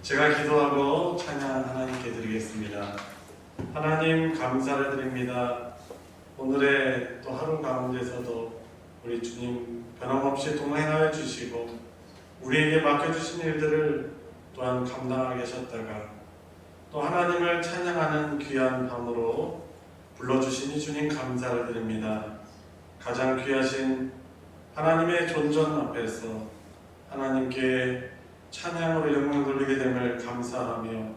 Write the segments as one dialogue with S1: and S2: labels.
S1: 제가 기도하고 찬양 하나님께 드리겠습니다. 하나님 감사를 드립니다. 오늘의 또 하루 가운데서도 우리 주님 변함없이 동행하여 주시고 우리에게 맡겨주신 일들을 또한 감당하게 하셨다가 또 하나님을 찬양하는 귀한 밤으로 불러주시니 주님 감사를 드립니다. 가장 귀하신 하나님의 존전 앞에서 하나님께 찬양으로 영광 돌리게 됨을 감사하며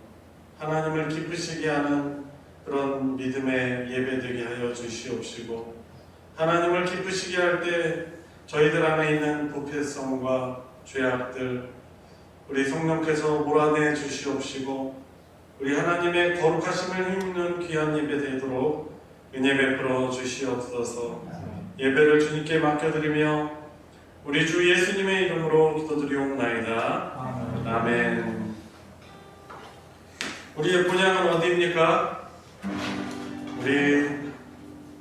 S1: 하나님을 기쁘시게 하는 그런 믿음의 예배되게 하여 주시옵시고 하나님을 기쁘시게 할 때 저희들 안에 있는 부패성과 죄악들 우리 성령께서 몰아내 주시옵시고 우리 하나님의 거룩하심을 힘입는 귀한 예배 되도록 은혜 베풀어 주시옵소서. 예배를 주님께 맡겨드리며 우리 주 예수님의 이름으로 기도드리옵나이다. 아멘. 우리의 본향은 어디입니까? 우리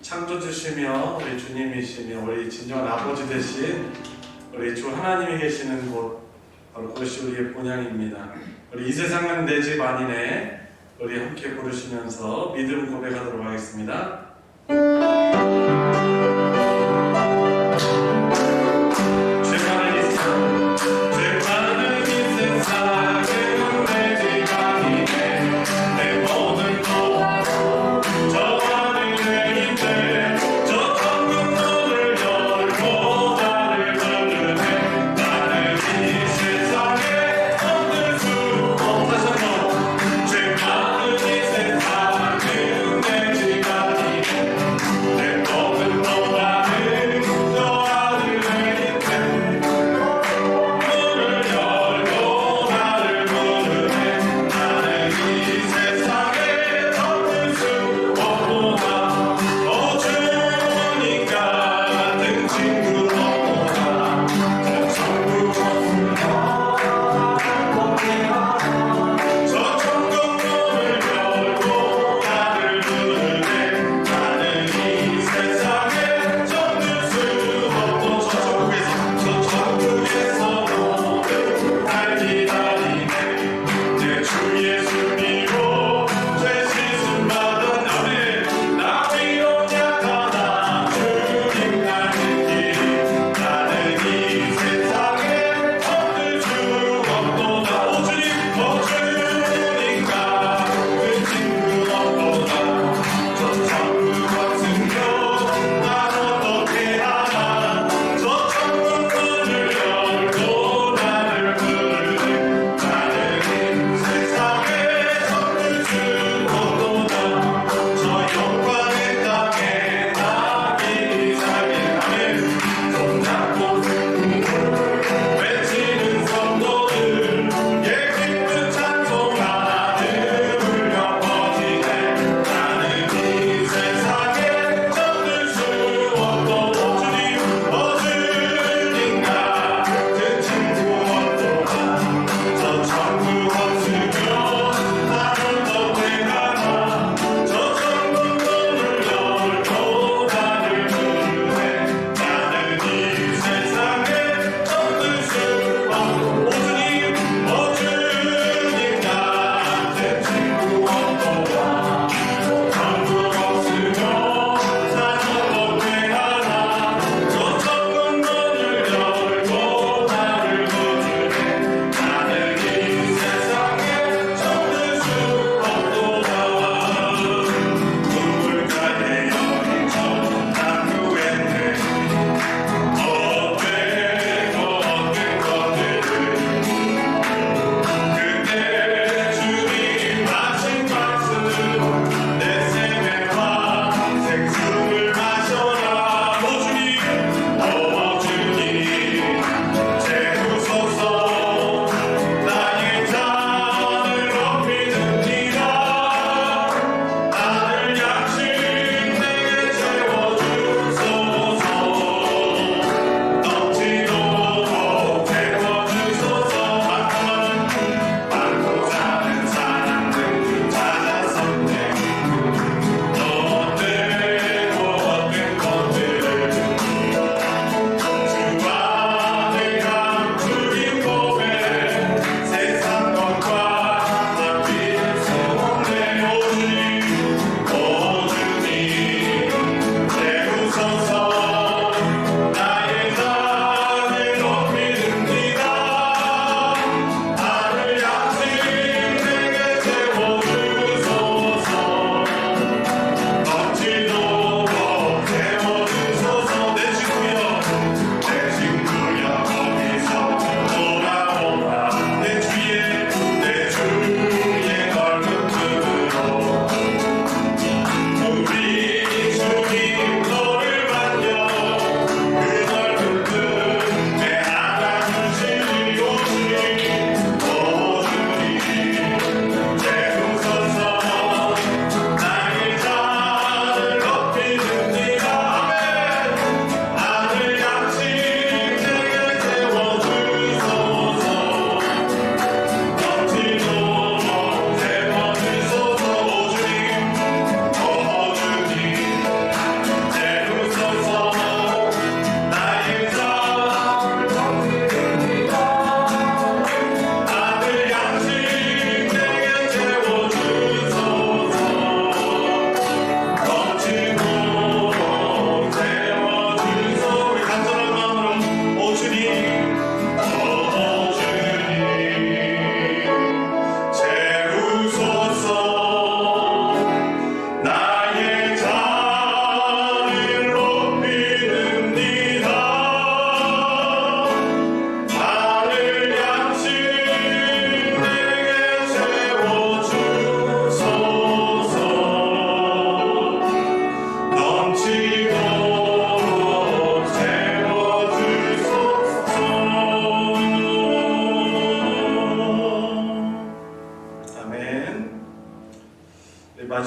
S1: 창조주시며 우리 주님이시며 우리 진정한 아버지 되신 우리 주 하나님이 계시는 곳, 바로 그것이 우리의 본향입니다. 우리 이 세상은 내 집 아니네, 우리 함께 부르시면서 믿음 고백하도록 하겠습니다.
S2: Oh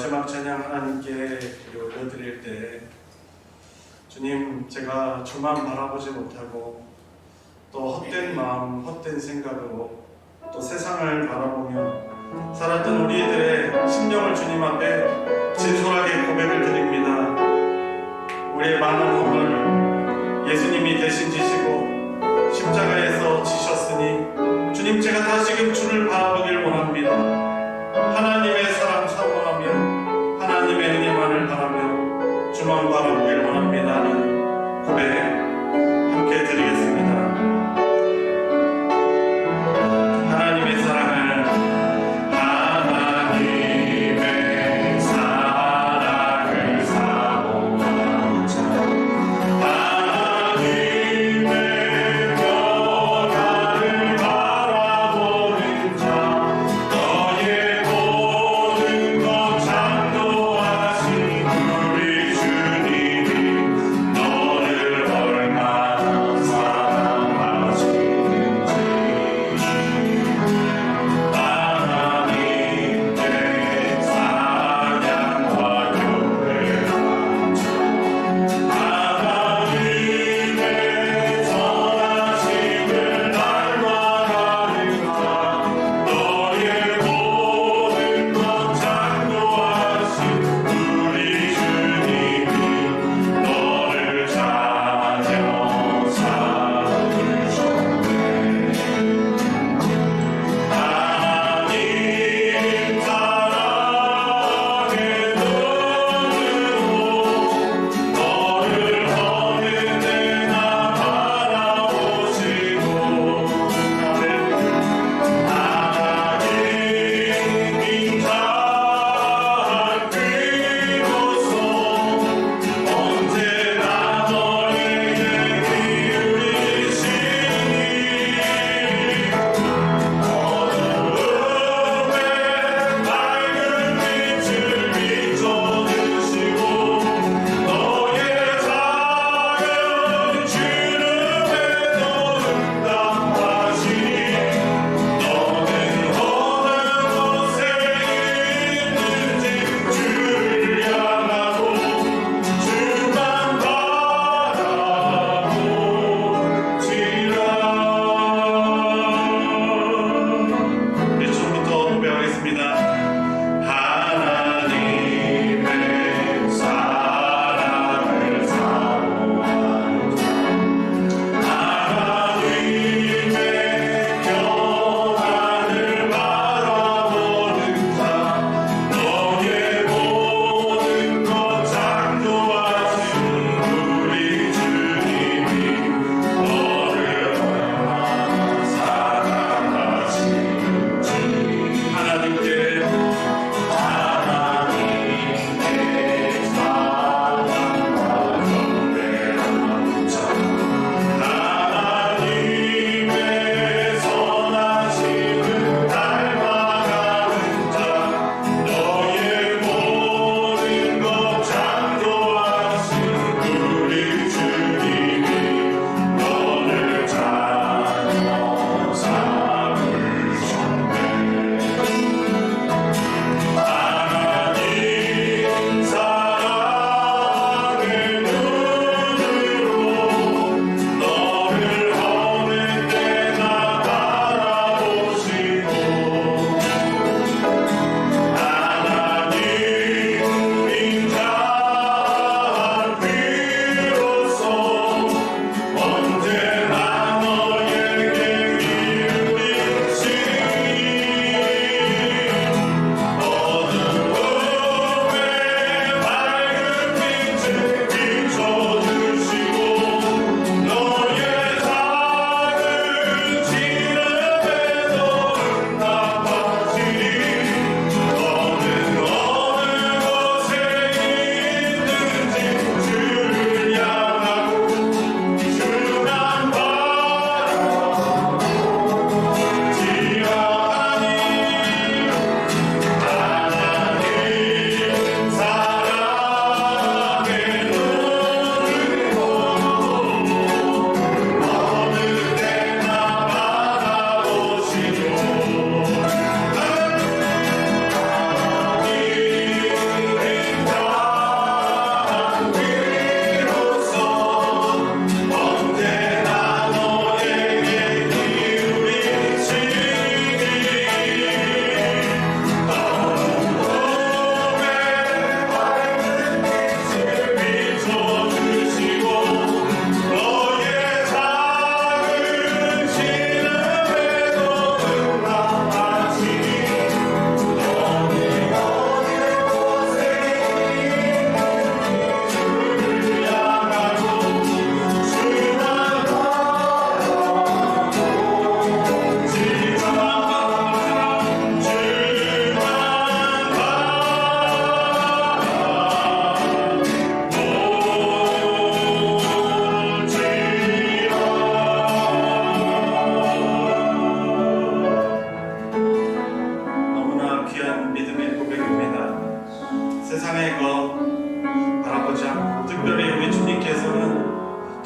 S1: 마지막 찬양 하나님께 올려드릴 때 주님, 제가 주만 바라보지 못하고 또 헛된 마음, 헛된 생각으로 또 세상을 바라보며 살았던 우리들의 심령을 주님 앞에 진솔하게 고백을 드립니다. 우리의 많은 허물을 예수님이 대신 지시고 십자가에서 지셨으니 주님, 제가 다시금 주를 바라보길 원합니다. 하나님의 사랑 사모하며 하나님의 은혜만을 바라며 주만 바라보길 원합니다 하는 고백 함께 드리겠습니다. 하나님의 사랑을 사모하자 하나님의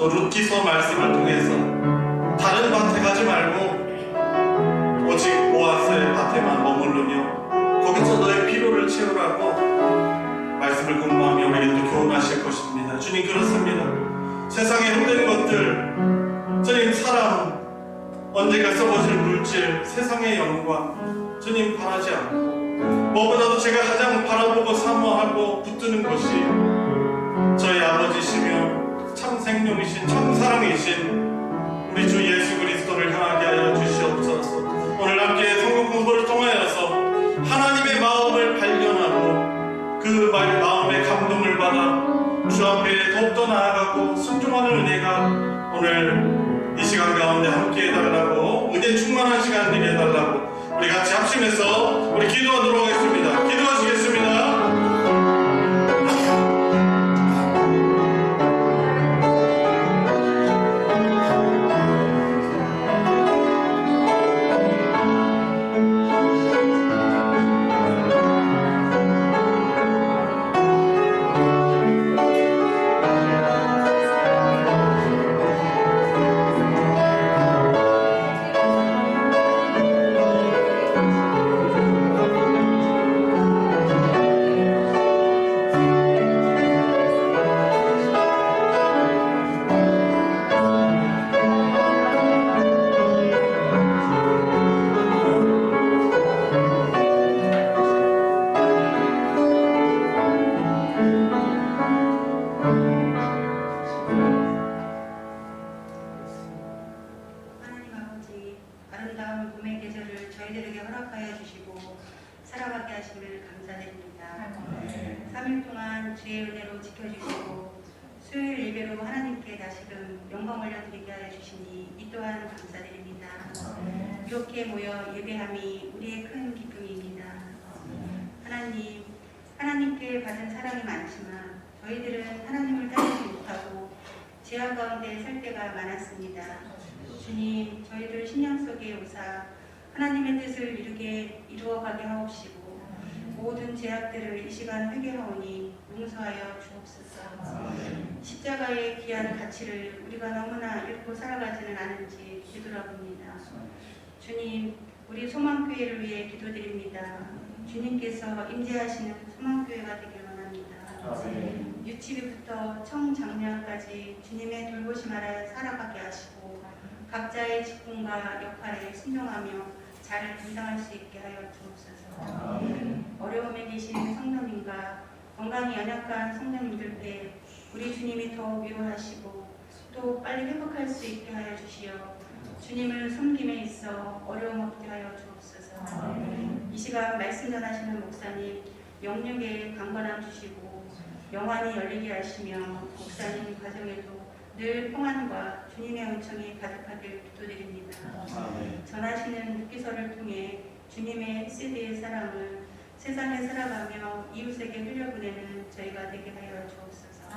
S1: 또 룻기서 말씀을 통해서 다른 밭에 가지 말고 오직 보아스의 밭에만 머무르며 거기서 너의 필요를 채우라고 말씀을 공부하며 우리에게 또 교훈하실 것입니다. 주님, 그렇습니다. 세상의 힘든 것들, 주님, 사람, 언젠가 썩어질 물질, 세상의 영광, 주님 바라지 않고 무엇보다도 제가 가장 바라보고 사모하고 붙드는 것이 저희 아버지시며 참 생명이신 참 사랑이신 우리 주 예수 그리스도를 향하게 하여 주시옵소서. 오늘 함께 성경 공부를 통하여서 하나님의 마음을 발견하고 그 마음의 감동을 받아 주 앞에 더욱더 나아가고 순종하는 은혜가 오늘 이 시간 가운데 함께 해달라고, 은혜 충만한 시간 되게 해달라고 우리 같이 합심해서 우리 기도하도록 하겠습니다. 기도하시겠습니다.
S2: 저희들에게 허락하여 주시고 살아가게 하심을 감사드립니다. 3일 동안 주의 은혜로 지켜주시고 수요일 예배로 하나님께 다시금 영광 올려드리게 하여 주시니 이 또한 감사드립니다. 이렇게 모여 예배함이 우리의 큰 기쁨입니다. 하나님, 하나님께 받은 사랑이 많지만 저희들은 하나님을 따르지 못하고 죄악 가운데 살 때가 많았습니다. 주님, 저희들 신앙 속에 오사 하나님의 뜻을 이루어가게 하옵시고 모든 죄악들을 이 시간 회개하오니 용서하여 주옵소서. 십자가의 귀한 가치를 우리가 너무나 잃고 살아가지는 않은지 기도합니다. 주님, 우리 소망교회를 위해 기도드립니다. 주님께서 임재하시는 소망교회가 되길 원합니다. 유치부터 청장년까지 주님의 돌보심 아래 살아가게 하시고 각자의 직분과 역할에 순종하며 잘 감당할 수 있게 하여 주옵소서. 어려움에 계신 성도님과 건강이 연약한 성도님들께 우리 주님이 더 위로하시고 또 빨리 회복할 수 있게 하여 주시어 주님을 섬김에 있어 어려움 없게 하여 주옵소서. 이 시간 말씀 전하시는 목사님 영육에 강건함 주시고 영안이 열리게 하시며 목사님 가정에도 늘 평안과 주님의 은총이 가득하길 기도드립니다. 전하시는 묵기서를 통해 주님의 세대의 사랑을 세상에 살아가며 이웃에게 흘려보내는 저희가 되게 하여 주옵소서.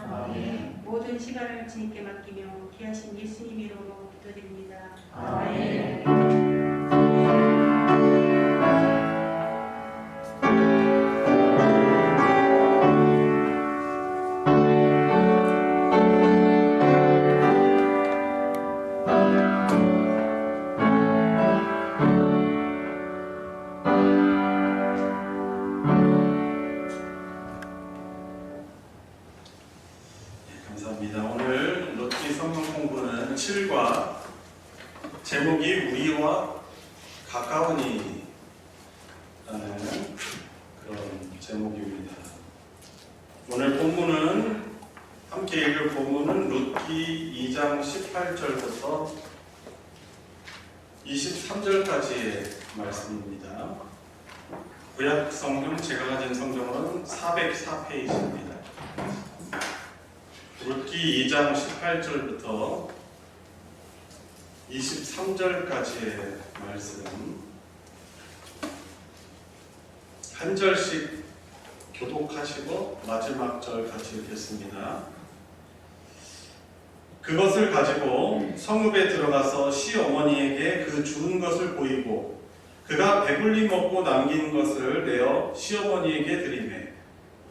S2: 모든 시간을 주님께 맡기며 귀하신 예수님 이름으로 기도드립니다. 아멘.
S1: 오늘 룻기 성경 공부는 7과 제목이 우리와 가까우니 라는 그런 제목입니다. 오늘 본문은 함께 읽을 본문은 룻기 2장 18절부터 23절까지의 말씀입니다. 구약 성경 제가 가진 성경은 404페이지입니다. 룻기 2장 18절부터 23절까지의 말씀 한 절씩 교독하시고 마지막 절 같이 읽겠습니다. 그것을 가지고 성읍에 들어가서 시어머니에게 그 주운 것을 보이고 그가 배불리 먹고 남긴 것을 내어 시어머니에게 드리매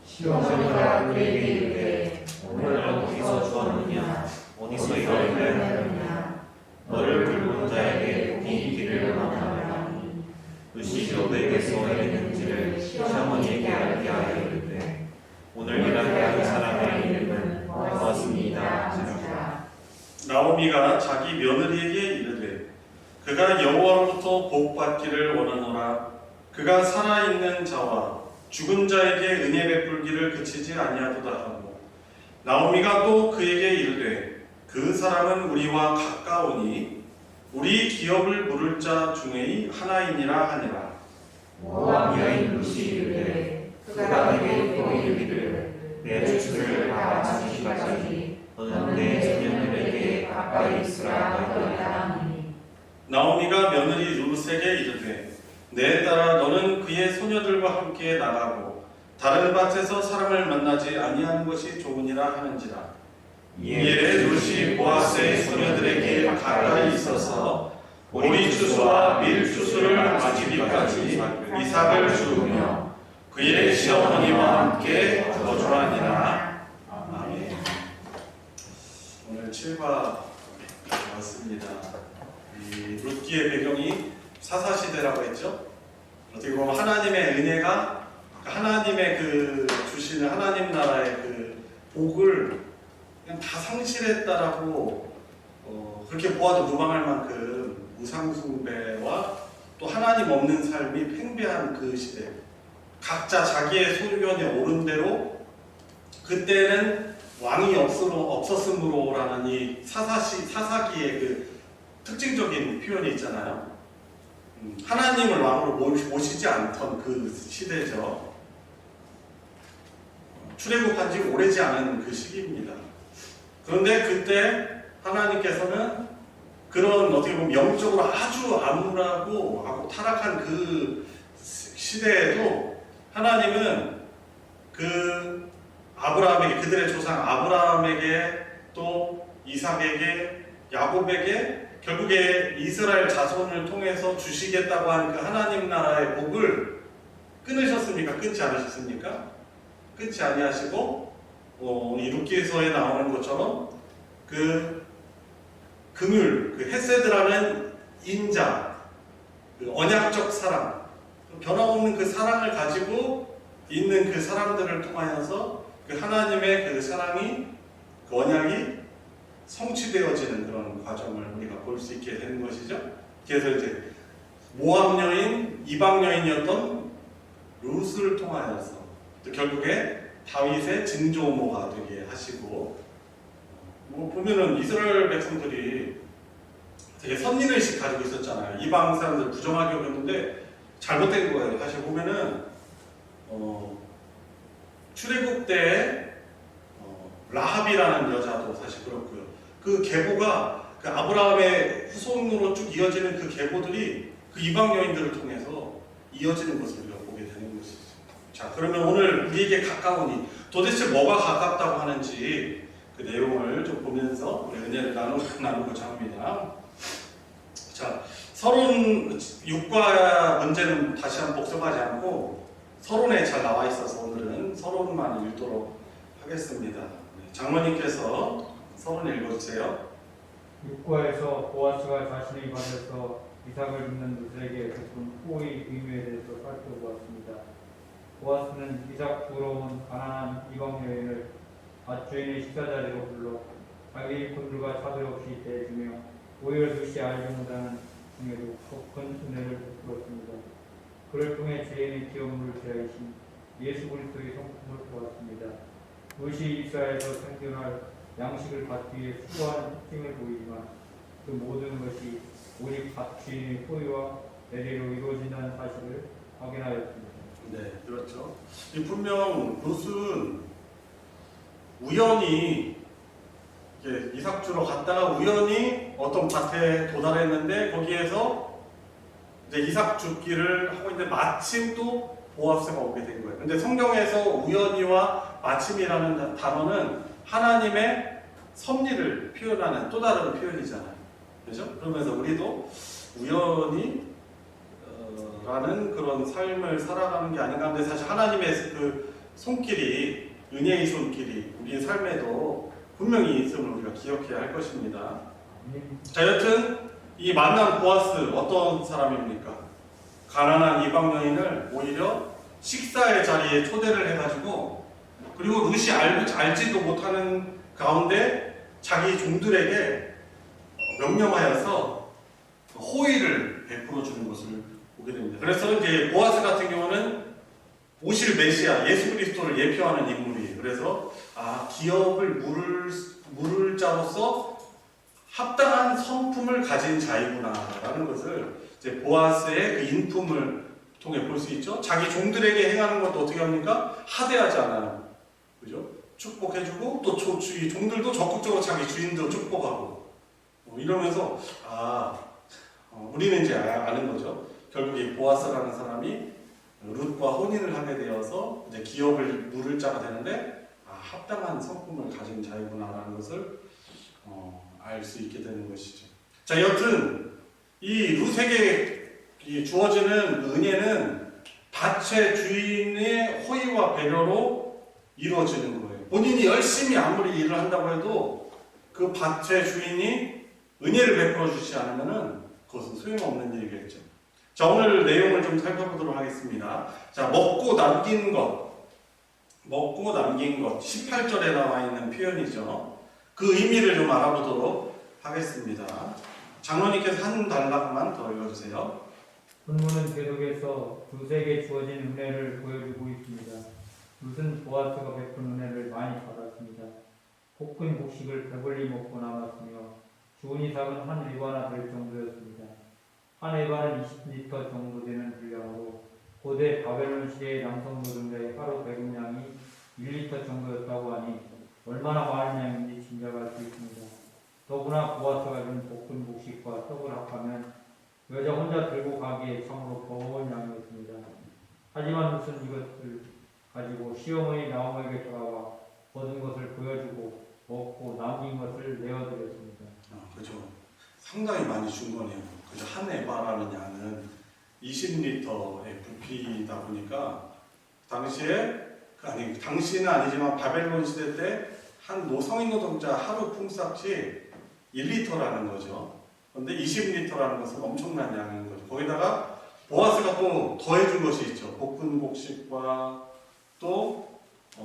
S3: 시어머니가 그에게 이르되 오늘 어디서 주었느냐 어디서 이런 일을 하느냐? 너를 굶은 자에게 복이 있기를 원하노니 루시 너에게서 내리는지를 시어머니에게 알게 하여 이르되 오늘 일하게 한 사람의 이름은 보아스입니다 하시니라.
S1: 나오미가 자기 며느리에게 이르되 그가 여호와로부터 복 받기를 원하노라. 그가 살아있는 자와 죽은 자에게 은혜 베풀기를 그치지 아니하도다 하고 나오미가 또 그에게 이르되 그 사람은 우리와 가까우니 우리 기업을 물을 자 중의 하나이니라 하니라.
S3: 모압 여인 루시 이르되 그가 내게 또 이르기를 내 주술을 다 마치기까지 너는 내 자녀들에게 가까이 있으라 하였다.
S1: 나오미가 며느리 룻에게 이르되 내 딸아 너는 그의 소녀들과 함께 나가고 다른 밭에서 사람을 만나지 아니하는 것이 좋으니라 하는지라. 이에 룻이 보아스의 소녀들에게 가까이 있어서 보리 추수와 밀 추수를 마치기까지 이삭을 주우며 그의 시어머니와 함께 거주하니라. 아멘. 오늘 7화 왔습니다. 이 룻기의 배경이 사사시대라고 했죠. 어떻게 보면 하나님의 은혜가 하나님의 그 주시는 하나님 나라의 그 복을 그냥 다 상실했다라고 그렇게 보아도 무방할 만큼 우상숭배와 또 하나님 없는 삶이 팽배한 그 시대, 각자 자기의 소견에 옳은 대로 그때는 왕이 없었으므로라는 이 사사기의 그 특징적인 표현이 있잖아요. 하나님을 왕으로 모시지 않던 그 시대죠. 출애굽한 지 오래지 않은 그 시기입니다. 그런데 그때 하나님께서는 그런 어떻게 보면 영적으로 아주 암울하고 타락한 그 시대에도 하나님은 그 아브라함에게, 그들의 조상 아브라함에게 또 이삭에게 야곱에게 결국에 이스라엘 자손을 통해서 주시겠다고 하는 그 하나님 나라의 복을 끊으셨습니까? 끊지 않으셨습니까? 끊지 아니하시고 이 룻기서에 나오는 것처럼 그 긍휼, 그 헤세드라는 인자, 그 언약적 사랑, 변함없는 그 사랑을 가지고 있는 그 사람들을 통하여서 그 하나님의 그 사랑이, 그 언약이 성취되어지는 그런 과정을 우리가 볼 수 있게 되는 것이죠. 그래서 이제 모압 여인, 이방 여인이었던 룻을 통하여서 또 결국에 다윗의 증조모가 되게 하시고, 보면은 이스라엘 백성들이 되게 선민의식 가지고 있었잖아요. 이방 사람들 부정하게 여겼는데 잘못된 거예요. 사실 보면은 출애굽 때 라합이라는 여자도 사실 그렇고요. 그 계보가 그 아브라함의 후손으로 쭉 이어지는 그 계보들이 그 이방 여인들을 통해서 이어지는 것을 우리가 보게 되는 것이죠. 자, 그러면 오늘 우리에게 가까우니 도대체 뭐가 가깝다고 하는지 그 내용을 좀 보면서 우리 은혜를 나누고자 합니다. 자, 서론 6과 문제는 다시 한번 복습하지 않고 서론에 잘 나와 있어서 오늘은 서론만 읽도록 하겠습니다. 장모님께서 서론 읽어주세요.
S4: 6과에서 보아스가 자신의 밭에서 이삭을 줍는 룻에게 베푼 호의 의미에 대해서 살펴보았습니다. 보아스는 이삭 부러운 가난한 이방 여인을 밭주인의 식사자리로 불러 자기 일꾼들과 차별 없이 대해주며 오히려 룻이 알지 못하는 중에도 큰 은혜를 베풀었습니다. 그를 통해 죄인의 기업물을 제하신 예수 그리스도의 성품을 보았습니다. 룻이 이스라엘에서 생존할 양식을 받기 위해 수고하는 특징을 보이지만 그 모든 것이 오직 밭주인의 소유와 대리로 이루어진다는 사실을 확인하였습니다.
S1: 네, 그렇죠. 분명 룻은 우연히 이삭 주러 갔다가 우연히 어떤 밭에 도달했는데 거기에서 이제 이삭 줍기를 하고 있는데 마침 또 보아스가 오게 된 거예요. 근데 성경에서 우연히와 마침이라는 단어는 하나님의 섭리를 표현하는 또 다른 표현이잖아요. 그렇죠? 그러면서 우리도 우연히 라는 그런 삶을 살아가는 게 아닌가 하는데 사실 하나님의 그 손길이, 은혜의 손길이 우리의 삶에도 분명히 있음을 우리가 기억해야 할 것입니다.
S4: 아멘.
S1: 자, 여튼 이 만난 보아스 어떤 사람입니까? 가난한 이방 여인을 오히려 식사의 자리에 초대를 해가지고, 그리고 룻이 알지도 못하는 가운데 자기 종들에게 명령하여서 호의를 베풀어 주는 것을 보게 됩니다. 그래서 이제 보아스 같은 경우는 오실 메시아 예수 그리스도를 예표하는 인물이에요. 그래서 기업을 물을 자로서 합당한 성품을 가진 자이구나라는 것을 이제 보아스의 그 인품을 통해 볼 수 있죠. 자기 종들에게 행하는 것도 어떻게 합니까? 하대하지 않아요. 그죠? 축복해주고 또 종들도 적극적으로 자기 주인도 축복하고 이러면서 우리는 이제 아는 거죠. 결국 이 보아스라는 사람이 룻과 혼인을 하게 되어서 이제 기업을 물을 자가 되는데 합당한 성품을 가진 자이구나라는 것을 알 수 있게 되는 것이죠. 자, 여튼 이 룻에게 주어지는 은혜는 밭의 주인의 호의와 배려로 이루어지는 거예요. 본인이 열심히 아무리 일을 한다고 해도 그 밭의 주인이 은혜를 베풀어 주지 않으면은 그것은 소용없는 일이겠죠. 자, 오늘 내용을 좀 살펴보도록 하겠습니다. 자, 먹고 남긴 것 18절에 나와 있는 표현이죠. 그 의미를 좀 알아보도록 하겠습니다. 장로님께서 한 단락만 더 읽어주세요.
S4: 본문은 계속해서 룻에게 주어진 은혜를 보여주고 있습니다. 룻은 보아스가 베푼 은혜를 많이 받았습니다. 볶은 곡식을 배불리 먹고 남았으며 주은 이삭은 한 에바나 될 정도였습니다. 한 에바는 20리터 정도 되는 분량으로 고대 바벨론 시대의 남성 노동자의 하루 배급량이 1리터 정도였다고 하니 얼마나 많은 양인지 짐작할 수 있습니다. 더구나 보아스가 준 볶은 곡식과 떡을 합하면 여자 혼자 들고 가기에 참으로 버거운 양이었습니다. 하지만 룻은 이것을 가지고 시어머니 나오미에게 돌아와 얻은 것을 보여주고 먹고 남긴 것을 내어드렸습니다.
S1: 그죠. 상당히 많이 준 거네요. 그죠. 한 에바라는 양은 20리터의 부피다 보니까 당시는 아니지만 바벨론 시대 때 한 성인 노동자 하루 품삯이 1리터라는 거죠. 그런데 20리터라는 것은 엄청난 양인 거죠. 거기다가 보아스가 또 더해준 것이 있죠. 볶은 곡식과 또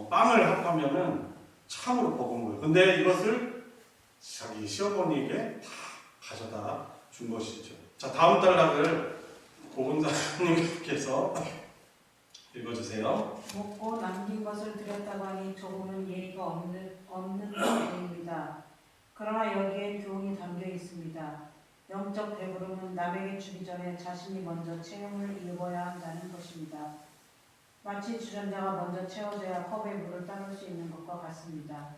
S1: 빵을 합하면은 참으로 버거운 거예요. 근데 이것을 자기 시어머니에게 다 가져다 준 것이죠. 자, 다음 단락을 고은사님께서 읽어주세요.
S5: 먹고 남긴 것을 드렸다고 하니 조금은 예의가 없는 일입니다. 그러나 여기에 교훈이 담겨 있습니다. 영적 배부름은 남에게 주기 전에 자신이 먼저 체험을 입어야 한다는 것입니다. 마치 주전자가 먼저 채워져야 컵에 물을 따를 수 있는 것과 같습니다.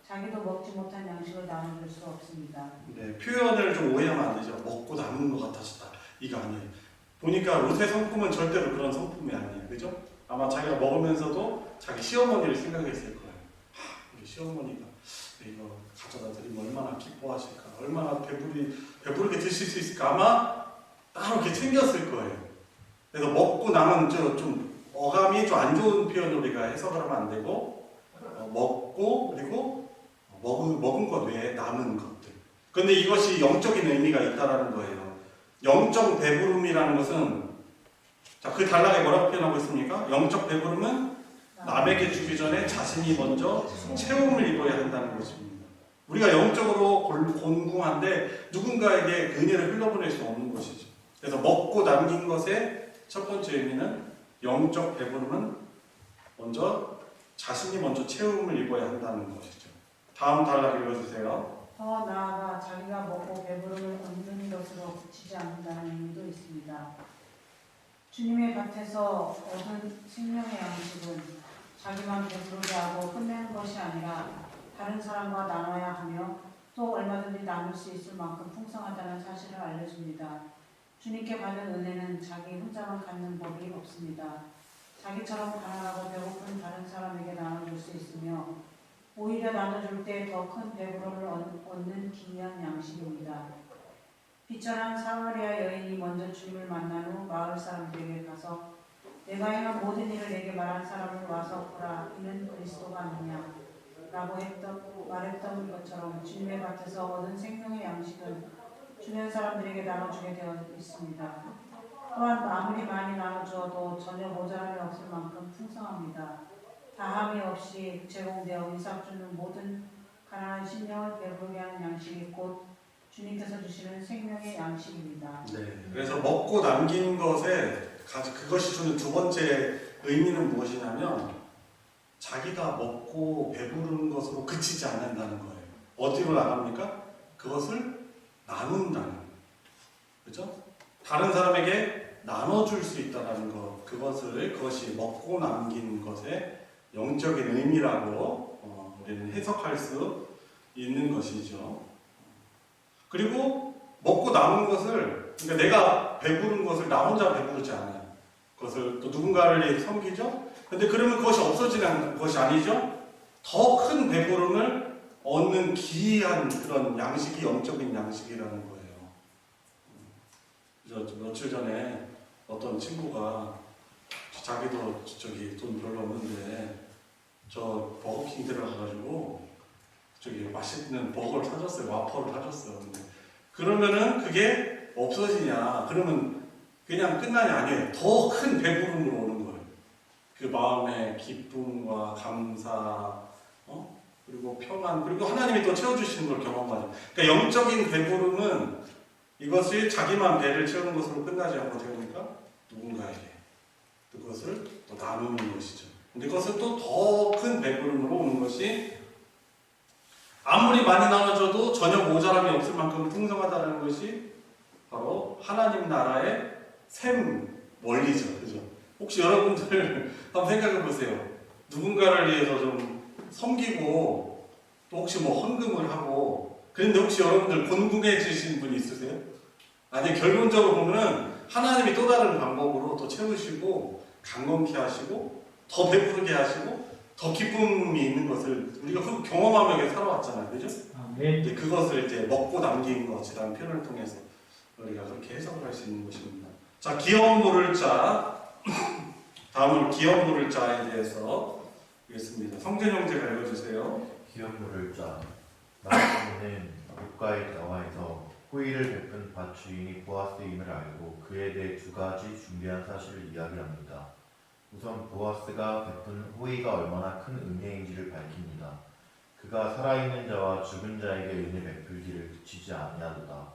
S5: 자기도 먹지 못한 양식을 나눠줄 수 없습니다.
S1: 네, 표현을 좀 오해하면 안 되죠. 먹고 남은 것 같아졌다. 이거 아니에요. 보니까 룻의 성품은 절대로 그런 성품이 아니에요. 그죠? 아마 자기가 먹으면서도 자기 시어머니를 생각했을 거예요. 우리 시어머니가 이거 가져다 드리면 얼마나 기뻐하실까, 얼마나 배부르게 드실 수 있을까, 아마 따로 이렇게 챙겼을 거예요. 그래서 먹고 남은 좀 어감이 좀 안 좋은 표현으로 우리가 해석을 하면 안 되고, 먹고 그리고 먹은 것 외에 남은 것들. 그런데 이것이 영적인 의미가 있다라는 거예요. 영적 배부름이라는 것은, 자, 그 단락에 뭐라고 표현하고 있습니까? 영적 배부름은 남에게 주기 전에 자신이 먼저 체험을 입어야 한다는 것입니다. 우리가 영적으로 곤궁한데 누군가에게 그 은혜를 흘려보낼 수 없는 것이죠. 그래서 먹고 남긴 것의 첫 번째 의미는 영적 배부름은 자신이 먼저 체험을 입어야 한다는 것이죠. 다음 단락 읽어주세요.
S5: 더 나아가 자기가 먹고 배부름을 얻는 것으로 그치지 않는다는 의미도 있습니다. 주님의 밭에서 얻은 생명의 양식은 자기만 배부르게 하고 끝내는 것이 아니라 다른 사람과 나눠야 하며 또 얼마든지 나눌 수 있을 만큼 풍성하다는 사실을 알려줍니다. 주님께 받는 은혜는 자기 혼자만 갖는 법이 없습니다. 자기처럼 가난하고 배고픈 다른 사람에게 나눠줄 수 있으며 오히려 나눠줄 때 더 큰 배부름을 얻는 기이한 양식입니다. 비천한 사마리아 여인이 먼저 주님을 만난 후 마을 사람들에게 가서 내가 행한 모든 일을 내게 말한 사람을 와서 보라, 이는 그리스도가 아니냐 말했던 것처럼 주님의 밭에서 얻은 생명의 양식은 주변 사람들에게 나눠주게 되어 있습니다. 또한 아무리 많이 나눠주어도 전혀 모자람이 없을 만큼 풍성합니다. 다함이 없이 제공되어 이삭 주는 모든 가난한 심령을 배부르게 하는 양식이 곧 주님께서 주시는 생명의 양식입니다.
S1: 네. 그래서 먹고 남긴 것에 그것이 주는 두 번째 의미는 무엇이냐면 자기가 먹고 배부른 것으로 그치지 않는다는 거예요. 어디로 나갑니까? 그것을 나눈다는 거예요. 그죠? 다른 사람에게 나눠줄 수 있다는 것, 그것이 먹고 남긴 것의 영적인 의미라고 우리는 해석할 수 있는 것이죠. 그리고 먹고 남은 것을, 그러니까 내가 배부른 것을 나 혼자 배부르지 않아요. 그것을 또 누군가를 섬기죠. 근데 그러면 그것이 없어지는 것이 아니죠. 더 큰 배부름을 얻는 기이한 그런 양식이 영적인 양식이라는 거예요. 그래서 며칠 전에 어떤 친구가 자기도 돈 별로 없는데 저 버거킹 들어가가지고 맛있는 버거를 사줬어요. 와퍼를 사줬어요. 근데 그러면은 그게 없어지냐? 그러면 그냥 끝나냐? 아니에요. 더 큰 배부름으로 오는 거예요. 그 마음의 기쁨과 감사, 그리고 평안, 그리고 하나님이 또 채워주시는 걸 경험하죠. 그러니까 영적인 배부름은 이것이 자기만 배를 채우는 것으로 끝나지 않고 되니까 누군가에게 그것을 또 나누는 것이죠. 근데 그것은 또 더 큰 배부름으로 오는 것이 아무리 많이 나눠줘도 전혀 모자람이 없을 만큼 풍성하다는 것이 바로 하나님 나라의 샘 원리죠. 그죠? 혹시 여러분들 한번 생각해 보세요. 누군가를 위해서 좀 섬기고 또 혹시 뭐 헌금을 하고 그런데 혹시 여러분들 곤궁해지신 분이 있으세요? 아니 결론적으로 보면은 하나님이 또 다른 방법으로 또 채우시고 강건케 하시고 더 베풀게 하시고 더 기쁨이 있는 것을 우리가 경험하며 살아왔잖아요. 그죠?
S4: 네.
S1: 이제 그것을 이제 먹고 남긴 것이라는 표현을 통해서 우리가 그렇게 해석을 할 수 있는 것입니다. 자, 기업 물을 자. 다음으로 기업 물을 자에 대해서 보겠습니다. 성진 형제가 읽어주세요.
S3: 기업 물을 자. 나오미는 룻과의 대화에서 호의를 베푼 밭 주인이 보아스임을 알고 그에 대해 두 가지 중대한 사실을 이야기합니다. 우선 보아스가 베푼 호의가 얼마나 큰 은혜인지를 밝힙니다. 그가 살아있는 자와 죽은 자에게 은혜 베풀기를 그치지 아니하도다.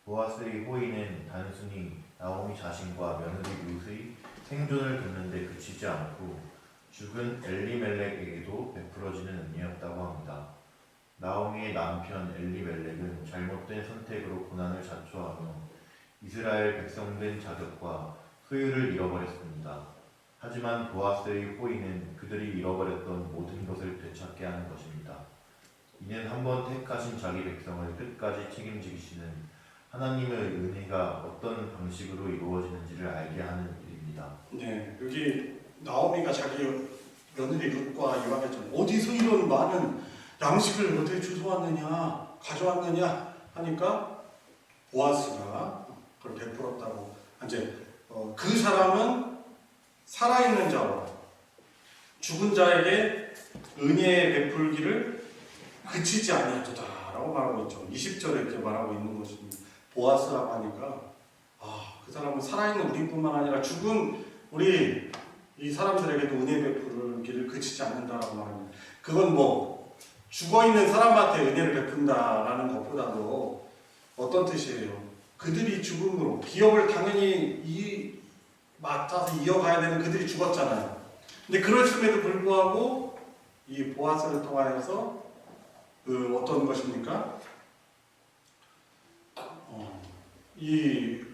S3: 보아스의 호의는 단순히 나오미 자신과 며느리 룻의 생존을 돕는 데 그치지 않고 죽은 엘리멜렉에게도 베풀어지는 은혜였다고 합니다. 나오미의 남편 엘리멜렉은 잘못된 선택으로 고난을 자초하며 이스라엘 백성된 자격과 소유를 잃어버렸습니다. 하지만 보아스의 호의는 그들이 잃어버렸던 모든 것을 되찾게 하는 것입니다. 이는 한번 택하신 자기 백성을 끝까지 책임지시는 하나님의 은혜가 어떤 방식으로 이루어지는지를 알게 하는 일입니다.
S1: 네, 여기 나오미가 자기 며느리 룻과 이야기했죠. 어디서 이런 많은 양식을 어떻게 주워왔느냐, 가져왔느냐 하니까 보아스가 그걸 베풀었다고. 이제 그 사람은 살아있는 자와 죽은 자에게 은혜의 베풀기를 그치지 아니하도다라고 말하고 있죠. 20절에 이렇게 말하고 있는 것입니다. 보아스라고 하니까 그 사람은 살아있는 우리뿐만 아니라 죽은 우리 이 사람들에게도 은혜 베풀기를 그치지 않는다라고 말합니다. 그건 뭐 죽어있는 사람한테 은혜를 베푼다라는 것보다도 어떤 뜻이에요? 그들이 죽음으로 기업을 당연히 맡아서 이어가야 되는 그들이 죽었잖아요. 근데 그럴음에도 불구하고 이 보아스를 통하여서 어떤 것입니까? 이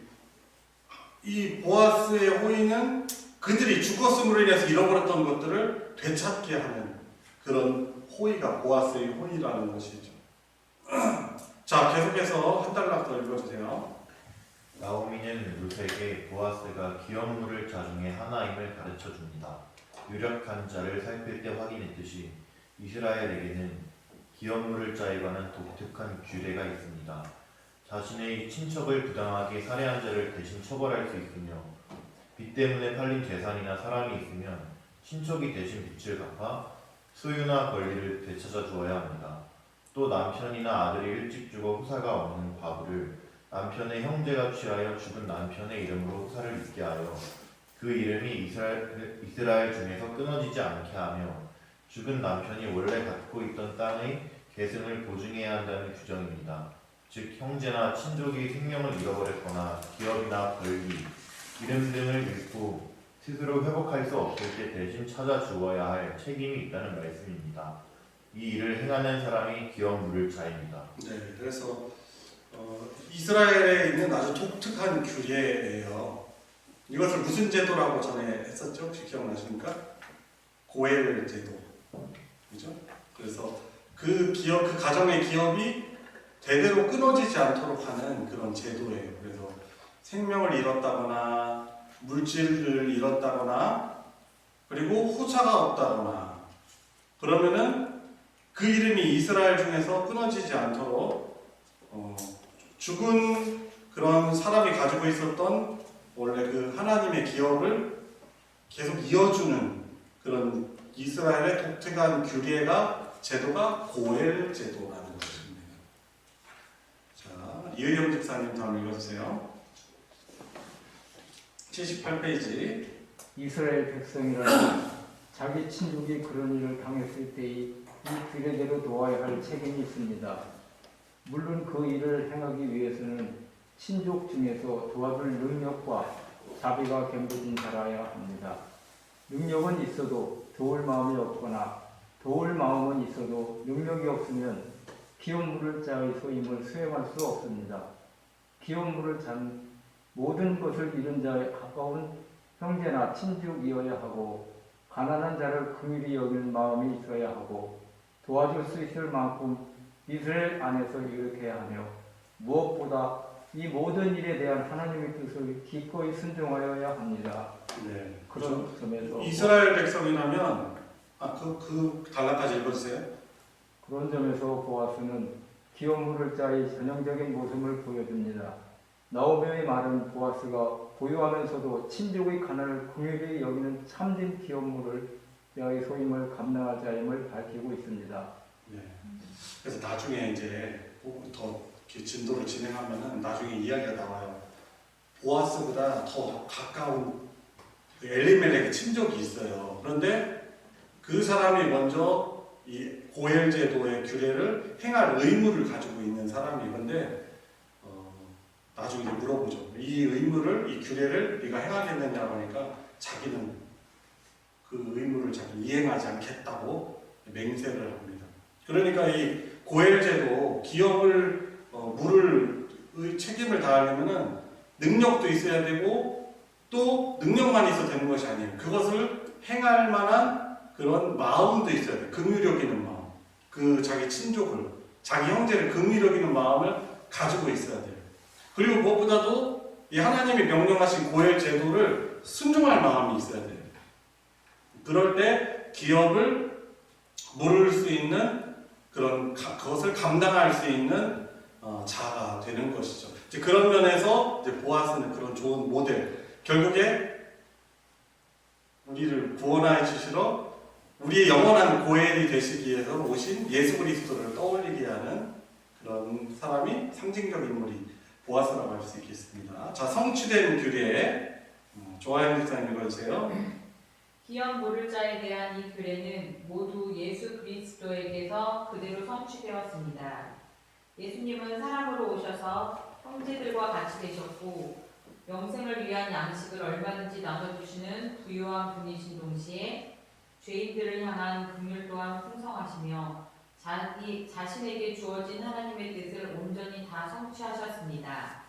S1: 보아스의 호의는 그들이 죽었음으로 인해서 잃어버렸던 것들을 되찾게 하는 그런 호의가 보아스의 호의라는 것이죠. 자, 계속해서 한 달락 더 읽어주세요.
S3: 나오미는 룻에게 보아스가 기업 물을 자 중에 하나임을 가르쳐 줍니다. 유력한 자를 살필 때 확인했듯이 이스라엘에게는 기업 물을 자에 관한 독특한 규례가 있습니다. 자신의 친척을 부당하게 살해한 자를 대신 처벌할 수 있으며 빚 때문에 팔린 재산이나 사람이 있으면 친척이 대신 빚을 갚아 소유나 권리를 되찾아 주어야 합니다. 또 남편이나 아들이 일찍 죽어 후사가 없는 과부를 남편의 형제가 취하여 죽은 남편의 이름으로 후사를 잇게 하여 그 이름이 이스라엘 중에서 끊어지지 않게 하며 죽은 남편이 원래 갖고 있던 땅의 계승을 보증해야 한다는 규정입니다. 즉 형제나 친족이 생명을 잃어버렸거나 기업이나 권리, 이름 등을 잃고 스스로 회복할 수 없을 때 대신 찾아 주어야 할 책임이 있다는 말씀입니다. 이 일을 행하는 사람이 기업 물을 자입니다.
S1: 네, 그래서 이스라엘에 있는 아주 독특한 규례예요. 이것을 무슨 제도라고 전에 했었죠? 혹시 기억나십니까? 고엘 제도, 그죠? 그래서 그 가정의 기업이 대대로 끊어지지 않도록 하는 그런 제도예요. 그래서 생명을 잃었다거나 물질을 잃었다거나 그리고 후사가 없다거나 그러면은 그 이름이 이스라엘 중에서 끊어지지 않도록 죽은 그런 사람이 가지고 있었던 원래 그 하나님의 기업을 계속 이어주는 그런 이스라엘의 독특한 제도가 고엘 제도라는 것입니다. 자, 이의영 집사님 다음 읽어주세요. 78페이지.
S4: 이스라엘 백성이라면 자기 친족이 그런 일을 당했을 때에 이 규례대로 도와야 할 책임이 있습니다. 물론 그 일을 행하기 위해서는 친족 중에서 도와줄 능력과 자비가 겸비진 자라야 합니다. 능력은 있어도 도울 마음이 없거나 도울 마음은 있어도 능력이 없으면 기업 물을 자의 소임을 수행할 수 없습니다. 기업 물을 잔 모든 것을 잃은 자에 가까운 형제나 친족이어야 하고 가난한 자를 긍휼히 여기는 마음이 있어야 하고 도와줄 수 있을 만큼 이스라엘 안에서 일으켜야 하며 무엇보다 이 모든 일에 대한 하나님의 뜻을 기꺼이 순종하여야 합니다.
S1: 네.
S4: 그런 점에서
S1: 이스라엘 백성이라면 그 단락까지 읽어주세요.
S4: 그런 점에서 보아스는 기업 물을 자의 전형적인 모습을 보여줍니다. 나오미의 말은 보아스가 고요하면서도 친족의 가난을 긍휼히 여기는 참된 기업 물을 자의 소임을 감당할 자임을 밝히고 있습니다.
S1: 네. 그래서 나중에 이제 더 이렇게 진도를 진행하면은 나중에 이야기가 나와요. 보아스보다 더 가까운 엘리멜렉의 친족이 있어요. 그런데 그 사람이 먼저 이 고엘 제도의 규례를 행할 의무를 가지고 있는 사람이건데 나중에 이제 물어보죠. 이 규례를 네가 행하겠느냐고 하니까 자기는 그 의무를 자기 이행하지 않겠다고 맹세를 합니다. 그러니까 이 고엘 제도 기업을 물을 책임을 다하려면은 능력도 있어야 되고 또 능력만 있어도 되는 것이 아니에요. 그것을 행할 만한 그런 마음도 있어야 돼요. 긍휼히 여기는 마음. 그 자기 친족을, 자기 형제를 긍휼히 여기는 마음을 가지고 있어야 돼요. 그리고 무엇보다도 이 하나님이 명령하신 고엘 제도를 순종할 마음이 있어야 돼요. 그럴 때 기업을 물을 수 있는 그것을 감당할 수 있는 자가 되는 것이죠. 이제 그런 면에서 이제 보아스는 그런 좋은 모델. 결국에 우리를 구원하여 주시러 우리의 영원한 고엘이 되시기 위해서 오신 예수 그리스도를 떠올리게 하는 그런 사람이 상징적 인물이 보아스라고 할 수 있겠습니다. 자, 성취된 규례 조하영 집사님 읽어주세요.
S6: 기업 물을 자에 대한 이 규례는 모두 예수 그리스도에게서 그대로 성취되었습니다. 예수님은 사람으로 오셔서 형제들과 같이 계셨고 영생을 위한 양식을 얼마든지 나눠주시는 부유한 분이신 동시에 죄인들을 향한 긍휼 또한 풍성하시며 자신에게 주어진 하나님의 뜻을 온전히 다 성취하셨습니다.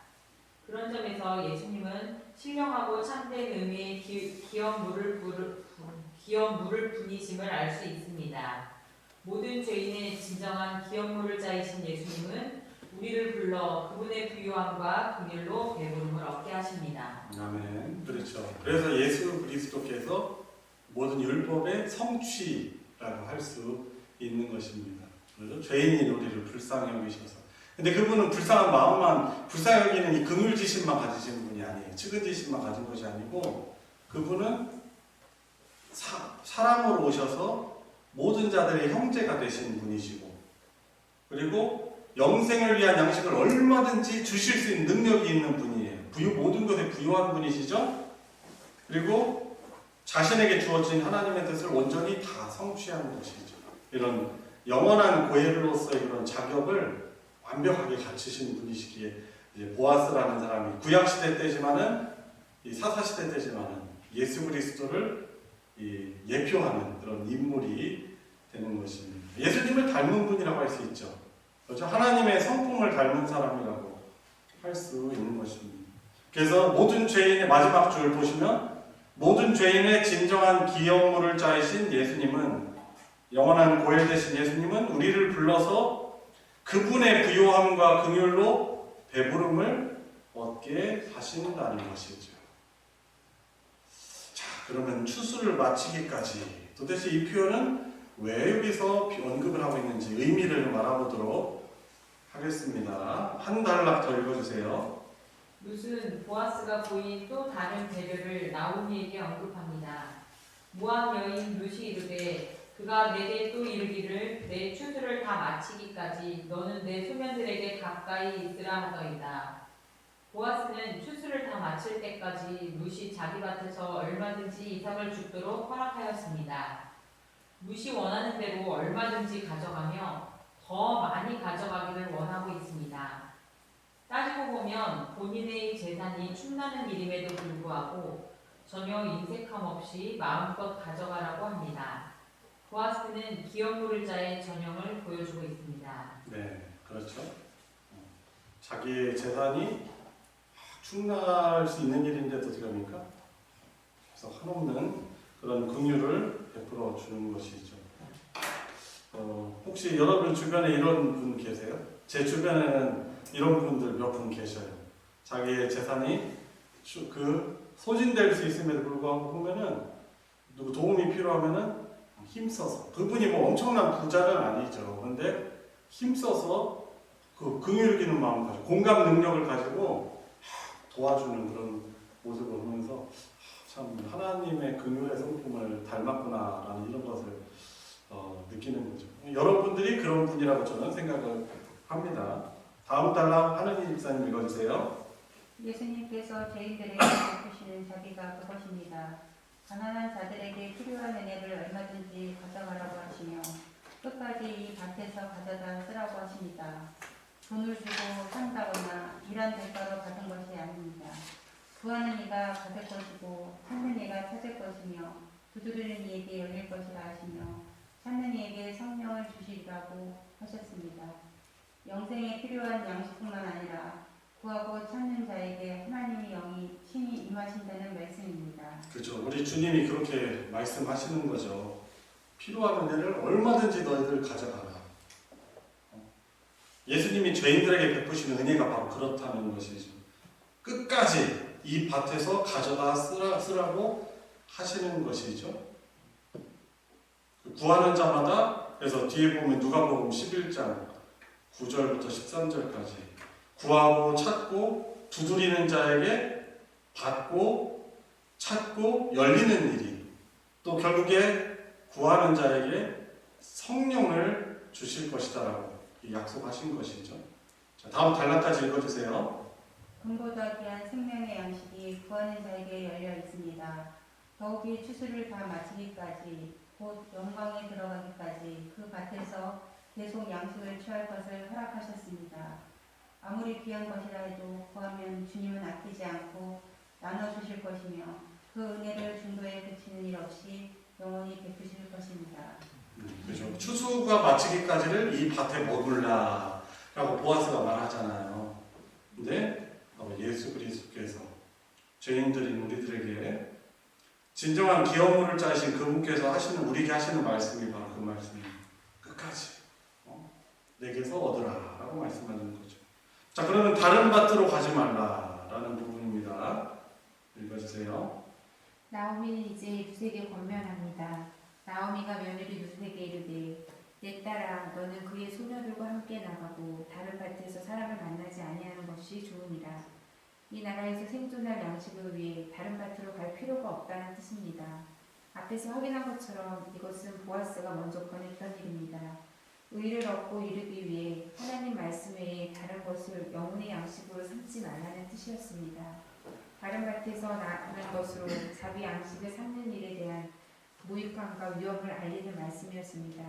S6: 그런 점에서 예수님은 신령하고 참된 의미의 기업 물을 분이심을 알 수 있습니다. 모든 죄인의 진정한 기업 물을 자이신 예수님은 우리를 불러 그분의 부유함과 긍휼로 배부름을 얻게 하십니다.
S1: 아멘. 그렇죠. 그래서 예수 그리스도께서 모든 율법의 성취라고 할 수 있는 것입니다. 그래서 죄인인 우리를 불쌍히 여기셔서. 근데 그분은 불쌍한 마음만, 불쌍히 여기는 이 긍휼지심만 가지신 분이 아니에요. 측은지심만 가진 것이 아니고 그분은 사람으로 오셔서 모든 자들의 형제가 되신 분이시고, 그리고 영생을 위한 양식을 얼마든지 주실 수 있는 능력이 있는 분이에요. 모든 것에 부유한 분이시죠. 그리고 자신에게 주어진 하나님의 뜻을 온전히 다 성취하는 것이죠. 이런 영원한 고엘로서의 그런 자격을 완벽하게 갖추신 분이시기에 이제 보아스라는 사람이 구약 시대 때지만은 이 사사 시대 때지만은 예수 그리스도를 예표하는 그런 인물이 되는 것입니다. 예수님을 닮은 분이라고 할 수 있죠. 그렇죠? 하나님의 성품을 닮은 사람이라고 할 수 있는 것입니다. 그래서 모든 죄인의 마지막 줄 보시면 모든 죄인의 진정한 기업물을 짜이신 예수님은, 영원한 고엘 되신 예수님은 우리를 불러서 그분의 부요함과 긍휼로 배부름을 얻게 하신다는 것이죠. 자, 그러면 추수를 마치기까지, 도대체 이 표현은 왜 여기서 언급을 하고 있는지 의미를 좀 알아보도록 하겠습니다. 한 단락 더 읽어주세요.
S6: 룻은 보아스가 보인 또 다른 배려를 나오미에게 언급합니다. 모압 여인 룻이 이르되 그가 내게 또 이르기를 내 추수를 다 마치기까지 너는 내 소년들에게 가까이 있으라 하더이다. 보아스는 추수를 다 마칠 때까지 룻이 자기 밭에서 얼마든지 이삭을 줍도록 허락하였습니다. 룻이 원하는 대로 얼마든지 가져가며 더 많이 가져가기를 원하고 있습니다. 따지고 보면 본인의 재산이 충나는 일임에도 불구하고 전혀 인색함 없이 마음껏 가져가라고 합니다. 보아스는 기업물을 자의 전형을 보여주고 있습니다.
S1: 네, 그렇죠. 자기의 재산이 충날 수 있는 일인데도 어떻게 합니까? 그래서 한없는 그런 긍휼을 베풀어 주는 것이죠. 혹시 여러분 주변에 이런 분 계세요? 제 주변에는 이런 분들 몇 분 계셔요. 자기의 재산이 소진될 수 있음에도 불구하고 보면은 누구 도움이 필요하면은 힘써서, 그분이 뭐 엄청난 부자는 아니죠. 근데 힘써서 그 긍휼 기는 마음 가지고 공감 능력을 가지고 도와주는 그런 모습을 보면서 참 하나님의 긍휼의 성품을 닮았구나라는 이런 것을 느끼는 거죠. 여러분들이 그런 분이라고 저는 생각을 합니다. 다음 단락 하느님 집사님 읽어주세요.
S2: 예수님께서 죄인들에게 베푸시는 자비가 그것입니다. 가난한 자들에게 필요한 은혜를 얼마든지 가져가라고 하시며 끝까지 이 밭에서 가져다 쓰라고 하십니다. 돈을 주고 산다거나 일한 대가로 받은 것이 아닙니다. 구하는 이가 받을 것이고 찾는 이가 찾을 것이며 두드리는 이에게 열릴 것이라 하시며 찾는 이에게 성령을 주시라고 하셨습니다. 영생에 필요한 양식뿐만 아니라 구하고 찾는 자에게 하나님의 영이 친히 임하신다는 말씀입니다.
S1: 그렇죠. 우리 주님이 그렇게 말씀하시는 거죠. 필요한 은혜를 얼마든지 너희들 가져가라. 예수님이 죄인들에게 베푸시는 은혜가 바로 그렇다는 것이죠. 끝까지 이 밭에서 가져다 쓰라고 하시는 것이죠. 구하는 자마다, 그래서 뒤에 보면 누가복음 11장 9절부터 13절까지 구하고 찾고 두드리는 자에게 받고 찾고 열리는 일이, 또 결국에 구하는 자에게 성령을 주실 것이다라고 약속하신 것이죠. 자, 다음 단락까지 읽어주세요.
S2: 금보다 귀한 생명의 양식이 구하는 자에게 열려 있습니다. 더욱이 추수를 다 마치기까지 곧 영광에 들어가기까지 그 밭에서 계속 양식을 취할 것을 허락하셨습니다. 아무리 귀한 것이라 해도 구하면 주님은 아끼지 않고 나눠주실 것이며 그 은혜를 중도에 그치는 일 없이 영원히 베푸실 것입니다.
S1: 그렇죠. 추수가 마치기까지를 이 밭에 머물라라고 보아스가 말하잖아요. 근데 예수 그리스도께서 죄인들인 우리들에게 진정한 기업물을 짜신 그분께서 우리에게 하시는 말씀이 바로 그 말씀입니다. 끝까지 내게서 얻으라라고 말씀하는 거죠. 자, 그러면 다른 밭으로 가지 말라라는 부분입니다. 읽어주세요.
S7: 나오미는 이제 룻에게 권면합니다. 나오미가 며느리 룻에게 이르되 내 딸아 너는 그의 소녀들과 함께 나가고 다른 밭에서 사람을 만나지 아니하는 것이 좋으니라. 이 나라에서 생존할 양식을 위해 다른 밭으로 갈 필요가 없다는 뜻입니다. 앞에서 확인한 것처럼 이것은 보아스가 먼저 권했던 일입니다. 의를 얻고 이르기 위해 하나님 말씀 외에 다른 것을 영혼의 양식으로 삼지 말라는 뜻이었습니다. 다른 밭에서 나는 것으로 자기 양식을 삼는 일에 대한 무익함과 위험을 알리는 말씀이었습니다.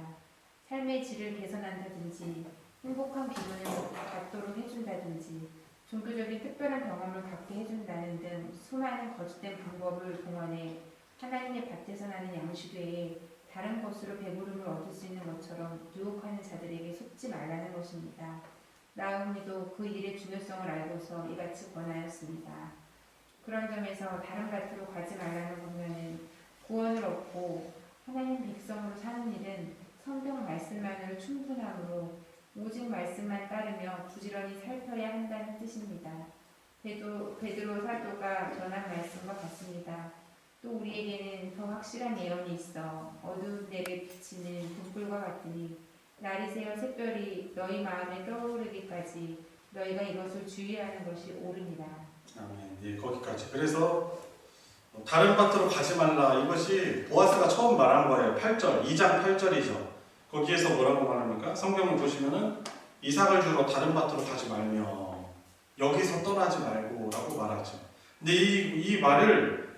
S7: 삶의 질을 개선한다든지 행복한 기분을 갖도록 해준다든지 종교적인 특별한 경험을 갖게 해준다는 등 수많은 거짓된 방법을 동원해 하나님의 밭에서 나는 양식 외에 다른 것으로 배부름을 얻을 수 있는 것처럼 유혹하는 자들에게 속지 말라는 것입니다. 나오미도 그 일의 중요성을 알고서 이같이 권하였습니다. 그런 점에서 다른 밭으로 가지 말라는 권면은 구원을 얻고 하나님 백성으로 사는 일은 성경 말씀만으로 충분하므로 오직 말씀만 따르며 부지런히 살펴야 한다는 뜻입니다. 베드로 사도가 전한 말씀과 같습니다. 또 우리에게는 더 확실한 예언이 있어 어두운 데를 비치는 등불과 같으니 날이 새어 샛별이 너희 마음에 떠오르기까지 너희가 이것을 주의하는 것이 옳으니라.
S1: 아멘. 예, 거기까지. 그래서 다른 밭으로 가지 말라. 이것이 보아스가 처음 말한 거예요. 8절, 2장 8절이죠. 거기에서 뭐라고 말합니까? 성경을 보시면은 이삭을 주러 다른 밭으로 가지 말며 여기서 떠나지 말고 라고 말하죠. 근데 이 말을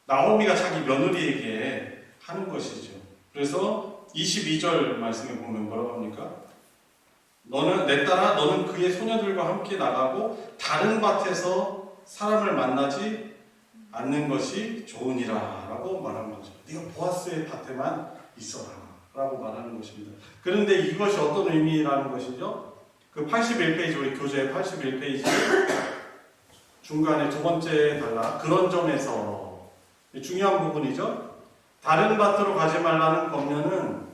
S1: 나오미가 자기 며느리에게 하는 것이죠. 그래서 22절 말씀에 보면 뭐라고 합니까? 너는 내 딸아 너는 그의 소녀들과 함께 나가고 다른 밭에서 사람을 만나지 않는 것이 좋으니라 라고 말한 거죠. 네가 보아스의 밭에만 있어라 라고 말하는 것입니다. 그런데 이것이 어떤 의미라는 것이죠? 그 81페이지 우리 교재 81페이지 중간에 두 번째 단락 그런 점에서 중요한 부분이죠. 다른 밭으로 가지 말라는 권면은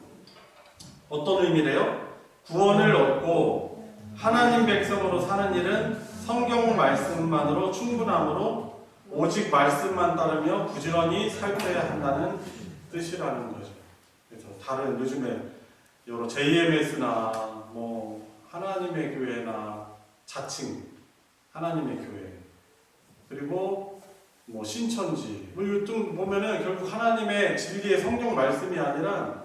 S1: 어떤 의미래요? 구원을 얻고 하나님 백성으로 사는 일은 성경 말씀만으로 충분하므로 오직 말씀만 따르며 부지런히 살펴야 한다는 뜻이라는 거죠. 그래서 다른 요즘에 여러 JMS나 뭐 하나님의 교회나 자칭 하나님의 교회 그리고 뭐 신천지 뭐 요즘 보면은 결국 하나님의 진리의 성경 말씀이 아니라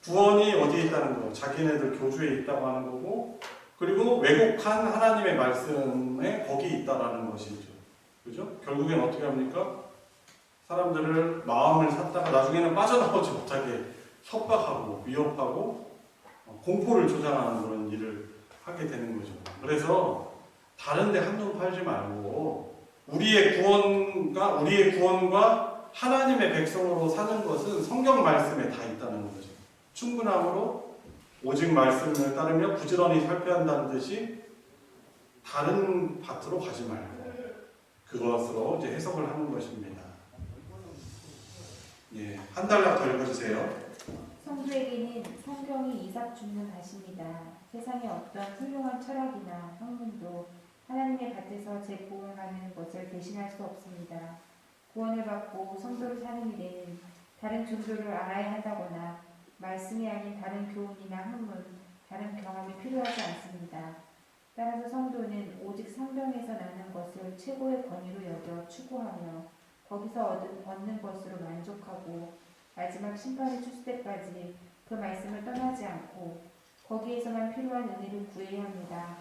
S1: 구원이 어디에 있다는 거 자기네들 교주에 있다고 하는 거고 그리고 왜곡한 하나님의 말씀에 거기 있다라는 것이죠. 그죠? 결국엔 어떻게 합니까? 사람들을 마음을 샀다가 나중에는 빠져나오지 못하게 협박하고 위협하고 공포를 조장하는 그런 일을 하게 되는 거죠. 그래서 다른 데 한눈 팔지 말고 우리의 구원과 하나님의 백성으로 사는 것은 성경 말씀에 다 있다는 거죠. 충분함으로 오직 말씀을 따르며 부지런히 살펴야 한다는 뜻이 다른 밭으로 가지 말고 그것으로 이제 해석을 하는 것입니다. 예, 한 달락 더 읽어주세요.
S7: 성도에게는 성경이 이삭 줍는 밭입니다. 세상의 어떤 훌륭한 철학이나 학문도 하나님의 밭에서 제공하는 것을 대신할 수 없습니다. 구원을 받고 성도를 사는 일에는 다른 종교를 알아야 한다거나 말씀이 아닌 다른 교훈이나 학문, 다른 경험이 필요하지 않습니다. 따라서 성도는 오직 성경에서 나는 것을 최고의 권위로 여겨 추구하며 거기서 얻는 것으로 만족하고 마지막 심판이 출수 때까지 그 말씀을 떠나지 않고 거기에서만 필요한 은혜를 구해야 합니다.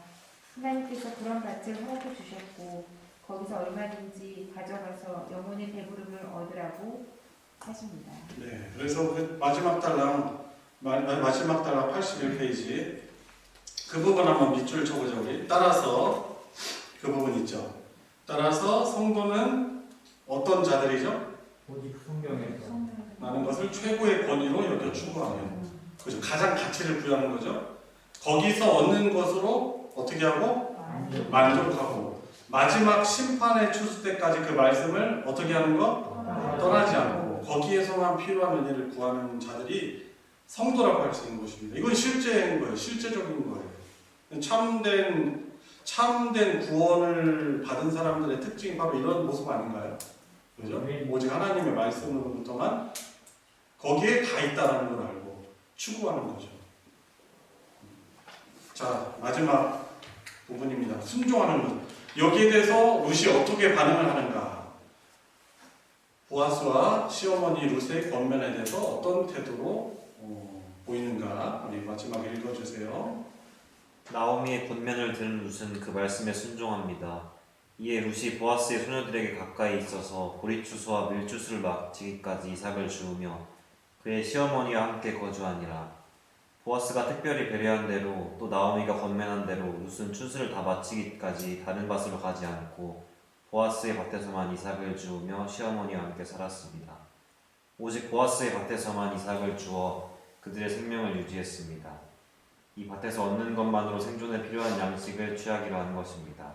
S7: 하나님께서 그런 밭을 허락해 주셨고 거기서 얼마든지 가져가서 영혼의 배부름을 얻으라고 하십니다.
S1: 네, 그래서 그 마지막 단락 81페이지 그 부분 한번 밑줄 쳐보죠. 우리 따라서 그 부분 있죠. 따라서 성도는 어떤 자들이죠?
S4: 오직 성경에서
S1: 라는 것을 최고의 권위로 여겨 추구하며 그죠? 가장 가치를 부여하는 거죠. 거기서 얻는 것으로 어떻게 하고? 만족하고 마지막 심판의 출수 때까지 그 말씀을 어떻게 하는 거? 떠나지 않고 거기에서만 필요한 은혜를 구하는 자들이 성도라고 할 수 있는 것입니다. 이건 실제인 거예요. 실제적인 거예요. 참된 구원을 받은 사람들의 특징이 바로 이런 모습 아닌가요? 그죠? 오직 하나님의 말씀으로부터만 거기에 다 있다는 걸 알고 추구하는 거죠. 자, 마지막 부분입니다. 순종하는 것. 여기에 대해서 룻이 어떻게 반응을 하는가? 보아스와 시어머니 룻의 권면에 대해서 어떤 태도로 보이는가 우리 마지막에 읽어주세요.
S3: 나오미의 권면을 들은 룻은 그 말씀에 순종합니다. 이에 룻이 보아스의 소녀들에게 가까이 있어서 보리추수와 밀추수를 마치기까지 이삭을 주우며 그의 시어머니와 함께 거주하니라. 보아스가 특별히 배려한 대로 또 나오미가 권면한 대로 룻은 추수를 다 마치기까지 다른 밭으로 가지 않고 보아스의 밭에서만 이삭을 주우며 시어머니와 함께 살았습니다. 오직 보아스의 밭에서만 이삭을 주어 그들의 생명을 유지했습니다. 이 밭에서 얻는 것만으로 생존에 필요한 양식을 취하기로 한 것입니다.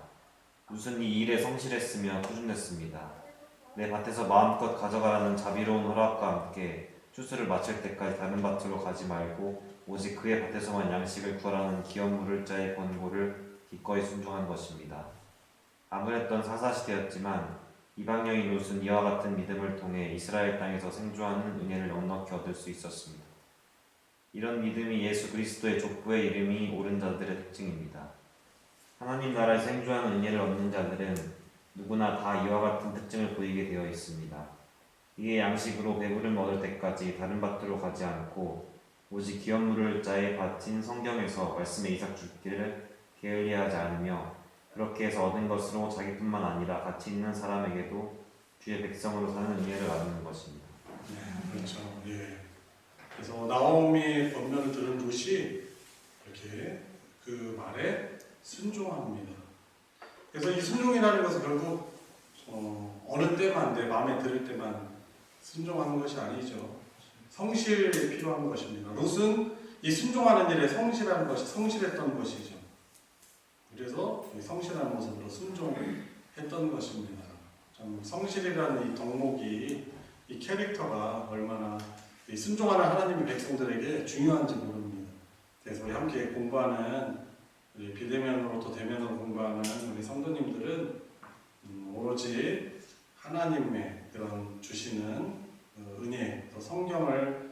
S3: 룻은 이 일에 성실했으며 꾸준했습니다. 내 밭에서 마음껏 가져가라는 자비로운 허락과 함께 추수를 마칠 때까지 다른 밭으로 가지 말고 오직 그의 밭에서만 양식을 구하라는 기업 물을 자의 권고를 기꺼이 순종한 것입니다. 아무랬던 사사시대였지만 이방여인 룻은 이와 같은 믿음을 통해 이스라엘 땅에서 생존하는 은혜를 넉넉히 얻을 수 있었습니다. 이런 믿음이 예수 그리스도의 족보의 이름이 옳은 자들의 특징입니다. 하나님 나라에 생존하는 은혜를 얻는 자들은 누구나 다 이와 같은 특징을 보이게 되어 있습니다. 이에 양식으로 배부름 얻을 때까지 다른 밭으로 가지 않고 오직 기업 물을 자의 밭인 성경에서 말씀의 이삭 주기를 게을리하지 않으며 그렇게 해서 얻은 것으로 자기뿐만 아니라 같이 있는 사람에게도 주의 백성으로 사는 은혜를 나누는 것입니다.
S1: 네, 그렇죠. 예. 그래서 나오미의 권면을 들은 룻이 이렇게 그 말에 순종합니다. 그래서 이 순종이라는 것은 결국 어느 때만 내 마음에 들을 때만 순종하는 것이 아니죠. 성실이 필요한 것입니다. 룻은 이 순종하는 일에 성실했던 것이죠. 그래서 이 성실한 모습으로 순종했던 것입니다. 참 성실이라는 이 덕목이 이 캐릭터가 얼마나 이 순종하는 하나님의 백성들에게 중요한지 모릅니다. 그래서 우리 함께 공부하는 우리 비대면으로 또 대면으로 공부하는 우리 성도님들은 오로지 하나님의 그런 주시는 은혜, 또 성경을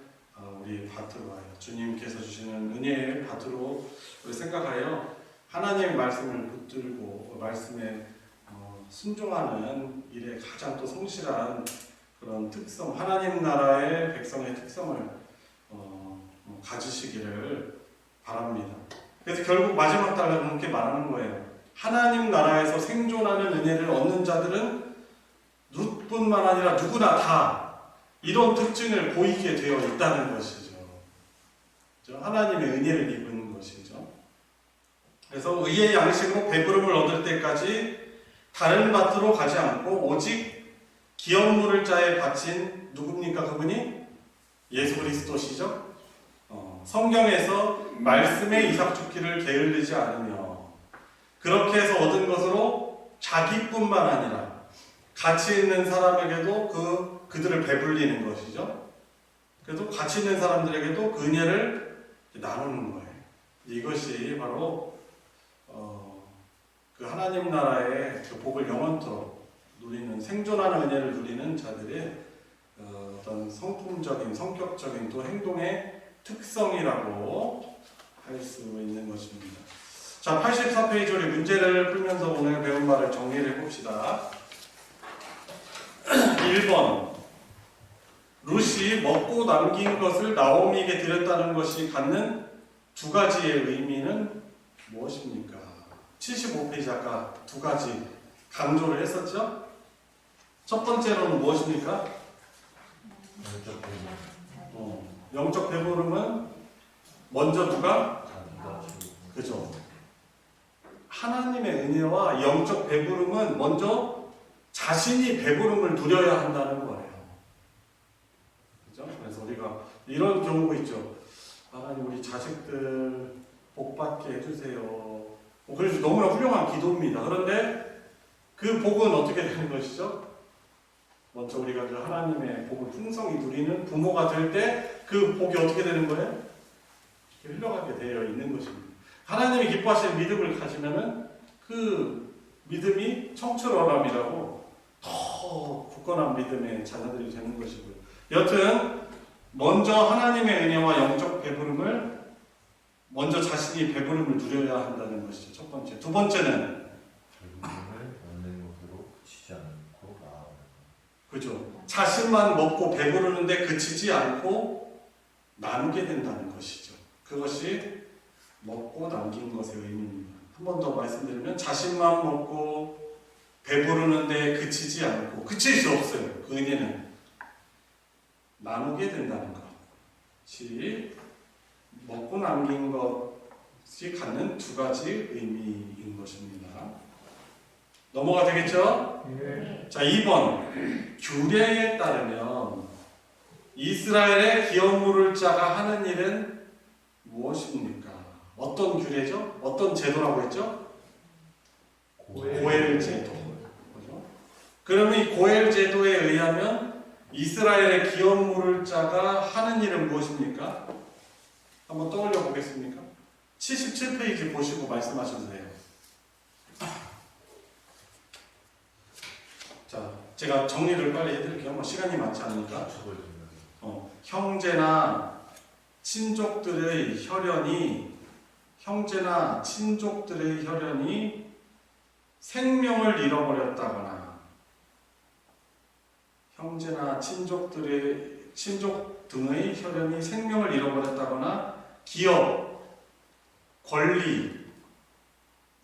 S1: 우리 밭으로 하여 주님께서 주시는 은혜의 밭으로 우리 생각하여 하나님의 말씀을 붙들고 말씀에 순종하는 일에 가장 또 성실한 그런 특성, 하나님 나라의 백성의 특성을 가지시기를 바랍니다. 그래서 결국 마지막 단락은 그렇게 말하는 거예요. 하나님 나라에서 생존하는 은혜를 얻는 자들은 룻뿐만 아니라 누구나 다 이런 특징을 보이게 되어 있다는 것이죠. 하나님의 은혜를 입은 것이죠. 그래서 의의 양식으로 배부름을 얻을 때까지 다른 밭으로 가지 않고 오직 기업 물을 자의 밭인 누굽니까? 그분이 예수 그리스도시죠. 성경에서 말씀의 이삭 주기를 게을리지 않으며 그렇게 해서 얻은 것으로 자기뿐만 아니라 같이 있는 사람에게도 그들을 배불리는 것이죠. 그래서 같이 있는 사람들에게도 그 은혜를 나누는 거예요. 이것이 바로 그 하나님 나라의 그 복을 영원토록 누리는 생존하는 은혜를 누리는 자들의 어떤 성품적인 성격적인 또 행동의 특성이라고 할 수 있는 것입니다. 자, 84페이지 우리 문제를 풀면서 오늘 배운 말을 정리를 해봅시다. 1번 룻이 먹고 남긴 것을 나오미에게 드렸다는 것이 갖는 두 가지의 의미는 무엇입니까? 75페이지 아까 두 가지 강조를 했었죠? 첫 번째로는 무엇입니까? 영적 배부름은 먼저 누가? 그죠? 하나님의 은혜와 영적 배부름은 먼저 자신이 배부름을 누려야 한다는 거예요. 그죠? 그래서 우리가 이런 경우가 있죠. 하나님 우리 자식들 복 받게 해주세요. 그래서 너무나 훌륭한 기도입니다. 그런데 그 복은 어떻게 되는 것이죠? 먼저 우리가 그 하나님의 복을 풍성히 누리는 부모가 될 때 그 복이 어떻게 되는 거예요? 흘러가게 되어 있는 것입니다. 하나님이 기뻐하시는 믿음을 가지면은 그 믿음이 청출어람이라고 더 굳건한 믿음의 자녀들이 되는 것이고요. 여튼 먼저 하나님의 은혜와 영적 배부름을 먼저 자신이 배부름을 누려야 한다는 것이죠. 첫 번째. 두 번째는
S8: 배부름을 얻는 것으로 그치지 않고 나아가는 것.
S1: 그죠? 자신만 먹고 배부르는데 그치지 않고 나누게 된다는 것이죠. 그것이 먹고 남긴 것의 의미입니다. 한 번 더 말씀드리면 자신만 먹고 배부르는데 그치지 않고 그칠 수 없어요. 그 의미는 나누게 된다는 것이 먹고 남긴 것이 갖는 두 가지 의미인 것입니다. 넘어가 되겠죠?
S4: 예.
S1: 자, 2번 규례에 따르면 이스라엘의 기업 물을 자가 하는 일은 무엇입니까? 어떤 규례죠? 어떤 제도라고 했죠? 고엘 제도. 그죠? 그러면 이 고엘 제도에 의하면 이스라엘의 기업 물을 자가 하는 일은 무엇입니까? 한번 떠올려 보겠습니까? 77페이지 보시고 말씀하셔도 돼요. 자, 제가 정리를 빨리 해드릴게요. 뭐 시간이 많지 않으니까. 형제나 친족들의 혈연이 생명을 잃어버렸다거나, 형제나 친족 등의 혈연이 생명을 잃어버렸다거나, 기업, 권리,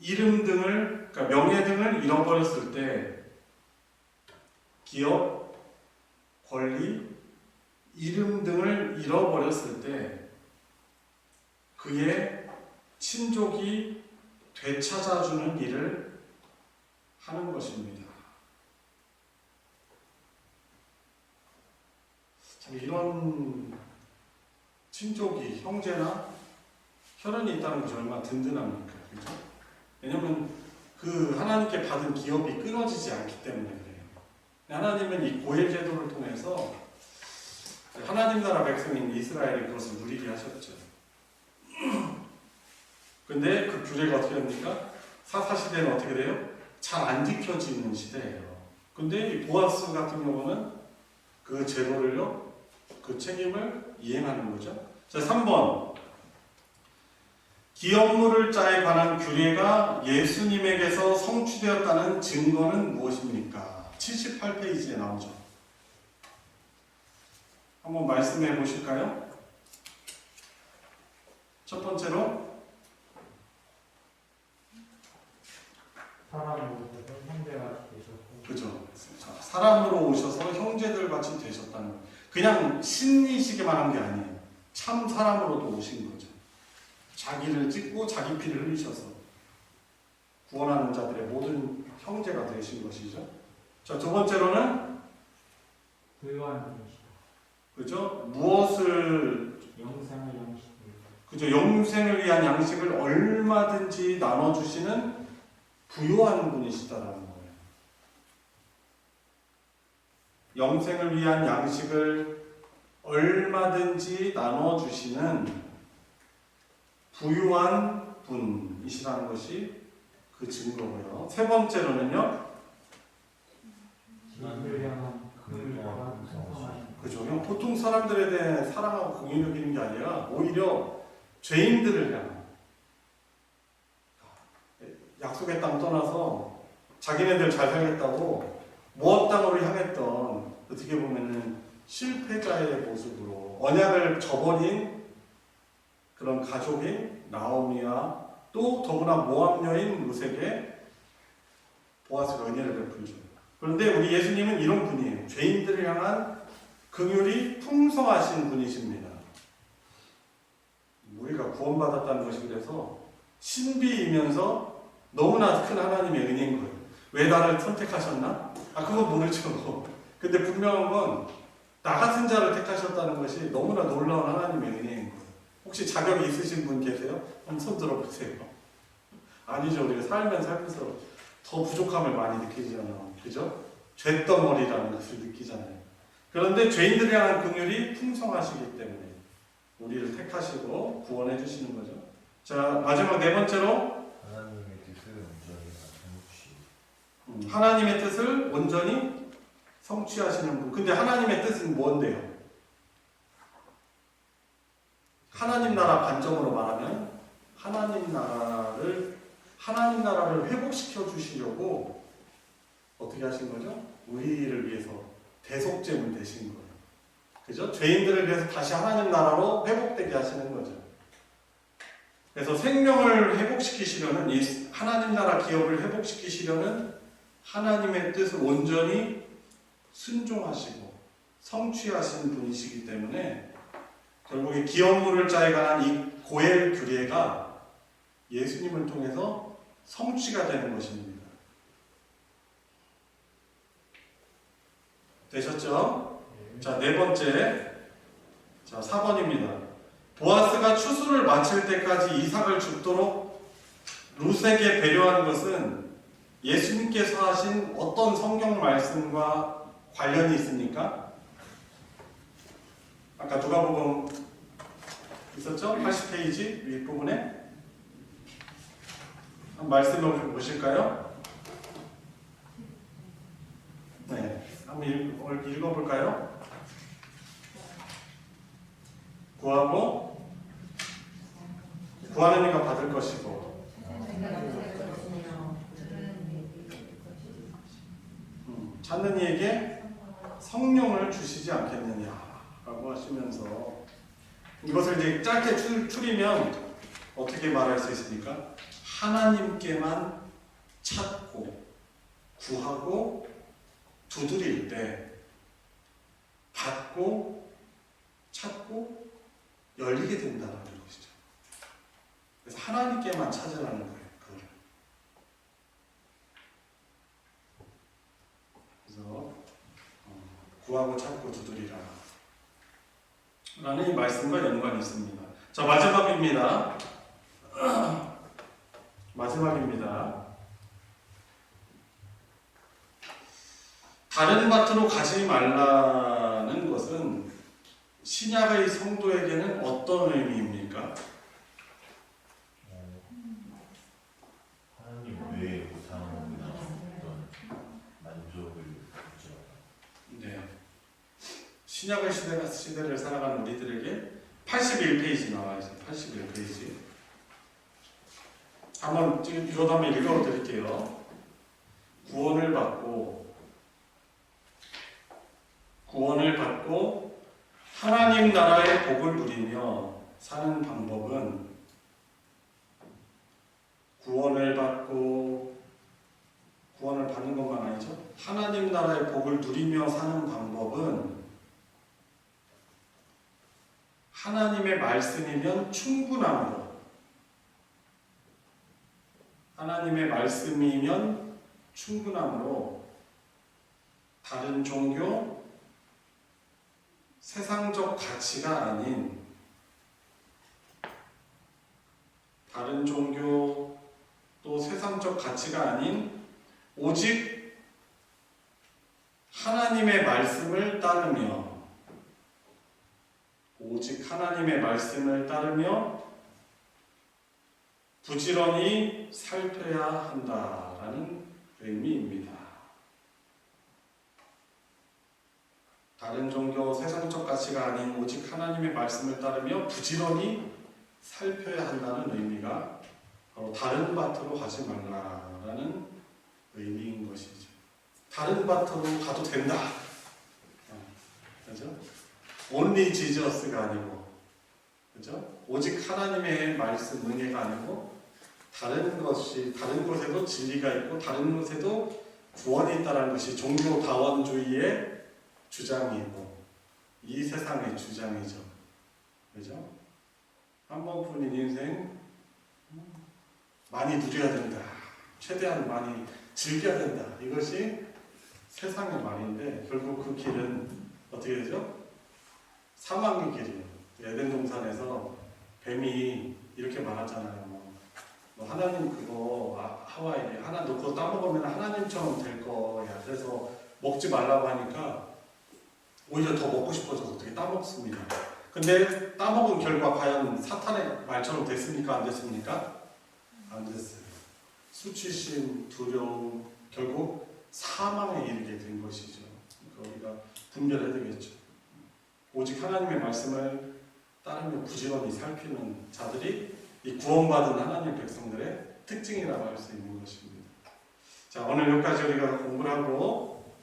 S1: 이름 등을, 그러니까 명예 등을 잃어버렸을 때, 기업, 권리, 이름 등을 잃어버렸을 때 그의 친족이 되찾아주는 일을 하는 것입니다. 참 이런 친족이 형제나 혈연이 있다는 것이 얼마나 든든합니까? 그렇죠? 왜냐하면 그 하나님께 받은 기업이 끊어지지 않기 때문에 그래요. 하나님은 이 고엘 제도를 통해서 하나님 나라 백성인 이스라엘이 그것을 누리게 하셨죠. 근데 그 규례가 어떻게 됩니까? 사사시대는 어떻게 돼요? 잘 안 지켜지는 시대예요. 근데 이 보아스 같은 경우는 그 제도를요, 그 책임을 이행하는 거죠. 자, 3번. 기업물을 자에 관한 규례가 예수님에게서 성취되었다는 증거는 무엇입니까? 78페이지에 나오죠. 한번 말씀해 보실까요? 첫 번째로
S4: 사람으로 오셔서 형제가 되셨고.
S1: 그죠. 사람으로 오셔서 형제들 같이 되셨다는 거. 그냥 신이시기만 한 게 아니에요. 참 사람으로도 오신 거죠. 자기를 찢고 자기 피를 흘리셔서 구원하는 자들의 모든 형제가 되신 것이죠. 자, 두 번째로는
S4: 부유한 분이시다.
S1: 그죠? 무엇을
S4: 영생의 양식을.
S1: 그죠? 영생을 위한 양식을 얼마든지 나눠주시는 부유한 분이시다라는 거예요. 영생을 위한 양식을 얼마든지 나눠주시는 부유한 분이시라는 것이 그 증거고요. 세 번째로는요.
S4: 지인을 향한 긍휼과 풍성하심.
S1: 그죠? 그냥 보통 사람들에 대해 사랑하고 공의 여기는 게 아니라 오히려 죄인들을 향한, 약속의 땅 떠나서 자기네들 잘 살겠다고 모압 땅으로 향했던, 어떻게 보면은 실패자의 모습으로 언약을 저버린 그런 가족인 나오미와 또 더구나 모압 여인 루색에 보아스가 은혜를 베풀죠. 그런데 우리 예수님은 이런 분이에요. 죄인들을 향한 긍휼이 풍성하신 분이십니다. 우리가 구원받았다는 것이 그래서 신비이면서 너무나 큰 하나님의 은혜인 거예요. 왜 나를 선택하셨나? 그건 모르죠. 근데 분명한 건 나 같은 자를 택하셨다는 것이 너무나 놀라운 하나님의 은혜인 거예요. 혹시 자격이 있으신 분 계세요? 한번 손 들어보세요. 아니죠. 우리가 살면 살면서 더 부족함을 많이 느끼잖아요. 그죠? 죄덩어리라는 것을 느끼잖아요. 그런데 죄인들에 대한 긍휼이 풍성하시기 때문에 우리를 택하시고 구원해 주시는 거죠. 자, 마지막 네 번째로 하나님의 뜻을 온전히 성취하시는 분. 근데 하나님의 뜻은 뭔데요? 하나님 나라 관점으로 말하면 하나님 나라를 회복시켜 주시려고 어떻게 하신 거죠? 우리를 위해서 대속제물 되신 거예요. 그죠? 죄인들을 위해서 다시 하나님 나라로 회복되게 하시는 거죠. 그래서 생명을 회복시키시려는, 이 하나님 나라 기업을 회복시키시려는 하나님의 뜻을 온전히 순종하시고 성취하신 분이시기 때문에 결국에 기업물을 자에 관한 이 고엘 규례가 예수님을 통해서 성취가 되는 것입니다. 되셨죠? 자, 네 번째. 자, 4번입니다. 보아스가 추수를 마칠 때까지 이삭을 줍도록 룻에게 배려한 것은 예수님께서 하신 어떤 성경 말씀과 관련이 있습니까? 아까 누가복음 있었죠? 80페이지 윗부분에 한번 말씀을 보실까요? 네, 한번 읽어볼까요? 구하고 구하는 이가 받을 것이고 찾는 이에게 성령을 주시지 않겠느냐라고 하시면서 이것을 이제 짧게 추리면 어떻게 말할 수 있습니까? 하나님께만 찾고 구하고 두드릴 때 받고 찾고 열리게 된다는 것이죠. 그래서 하나님께만 찾으라는 거예요. 그걸. 그래서 구하고 찾고 두드리라 라는 이 말씀과 연관이 있습니다. 자, 마지막입니다. 마지막입니다. 다른 밭으로 가지 말라는 것은 신약의 성도에게는 어떤 의미입니까?
S3: 하나님 외에 못하는 어떤 만족을 주죠.
S1: 네. 신약의 시대를 살아가는 우리들에게 81페이지 나와 있어요. 81페이지. 한번 이것도 한번 읽어드릴게요. 구원을 받고 하나님 나라의 복을 누리며 사는 방법은 구원을 받는 것만 아니죠. 하나님 나라의 복을 누리며 사는 방법은 하나님의 말씀이면 충분함으로, 하나님의 말씀이면 충분함으로 다른 종교, 세상적 가치가 아닌 다른 종교 또 세상적 가치가 아닌 오직 하나님의 말씀을 따르며 부지런히 살펴야 한다라는 의미입니다. 다른 종교, 세상적 가치가 아닌 오직 하나님의 말씀을 따르며 부지런히 살펴야 한다는 의미가 바로 다른 밭으로 가지 말라라는 의미인 것이죠. 다른 밭으로 가도 된다. 그죠? Only Jesus가 아니고, 그죠? 오직 하나님의 말씀 은혜가 아니고 다른 곳에도 진리가 있고 다른 곳에도 구원이 있다는 것이 종교다원주의의 주장이고 이 세상의 주장이죠. 그죠? 한 번뿐인 인생 많이 누려야 된다. 최대한 많이 즐겨야 된다. 이것이 세상의 말인데 결국 그 길은 어떻게 되죠? 사망의 길이에요. 에덴 동산에서 뱀이 이렇게 말하잖아요. 너 하나님 그거 하와이에 하나 너 그거 따먹으면 하나님처럼 될 거야. 그래서 먹지 말라고 하니까 오히려 더 먹고 싶어져서 어떻게 따먹습니다. 근데 따먹은 결과 과연 사탄의 말처럼 됐습니까? 안 됐습니까? 안 됐어요. 수치심, 두려움, 결국 사망에 이르게 된 것이죠. 그러니까 우리가 분별해야 되겠죠. 오직 하나님의 말씀을 따르며 부지런히 살피는 자들이 이 구원받은 하나님의 백성들의 특징이라고 할 수 있는 것입니다. 자, 오늘 여기까지 우리가 공부를 하고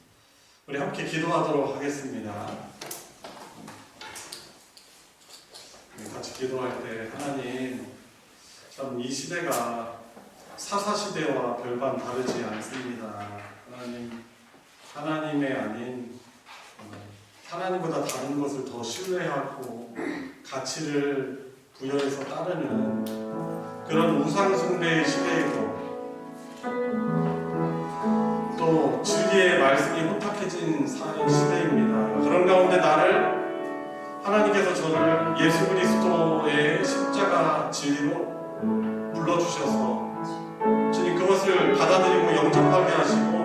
S1: 우리 함께 기도하도록 하겠습니다. 같이 기도할 때 하나님, 참 이 시대가 사사시대와 별반 다르지 않습니다. 하나님, 하나님의 아닌 하나님보다 다른 것을 더 신뢰하고 가치를 부여해서 따르는 그런 우상숭배의 시대이고, 또 진리의 말씀이 혼탁해진 시대입니다. 그런 가운데 나를 하나님께서 저를 예수 그리스도의 십자가 진리로 불러주셔서 주님 그것을 받아들이고 영접하게 하시고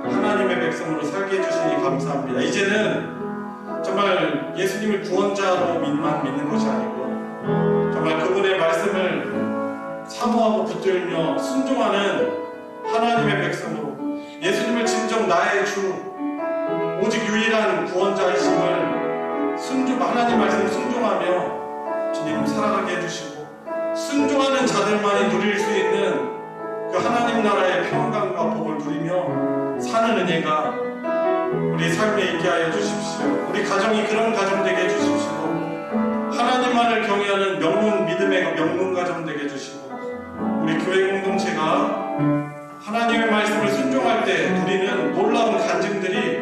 S1: 하나님의 백성으로 살게 해주시니 감사합니다. 이제는 정말 예수님을 구원자로 믿는 것이 아니고 정말 그분의 말씀을 사모하고 붙들며 순종하는 하나님의 백성으로 예수님을 진정 나의 주 오직 유일한 구원자이심을 하나님 말씀을 순종하며 주님 살아가게 해주시고 순종하는 자들만이 누릴 수 있는 그 하나님 나라의 평강과 복을 누리며 사는 은혜가 우리 삶에 있게 하여 주십시오. 우리 가정이 그런 가정 되게 해주십시오. 하나님만을 경외하는 믿음의 명문 가정 되게 해주시고 우리 교회 공동체가 하나님의 말씀을 순종할 때 누리는 놀라운 간증들이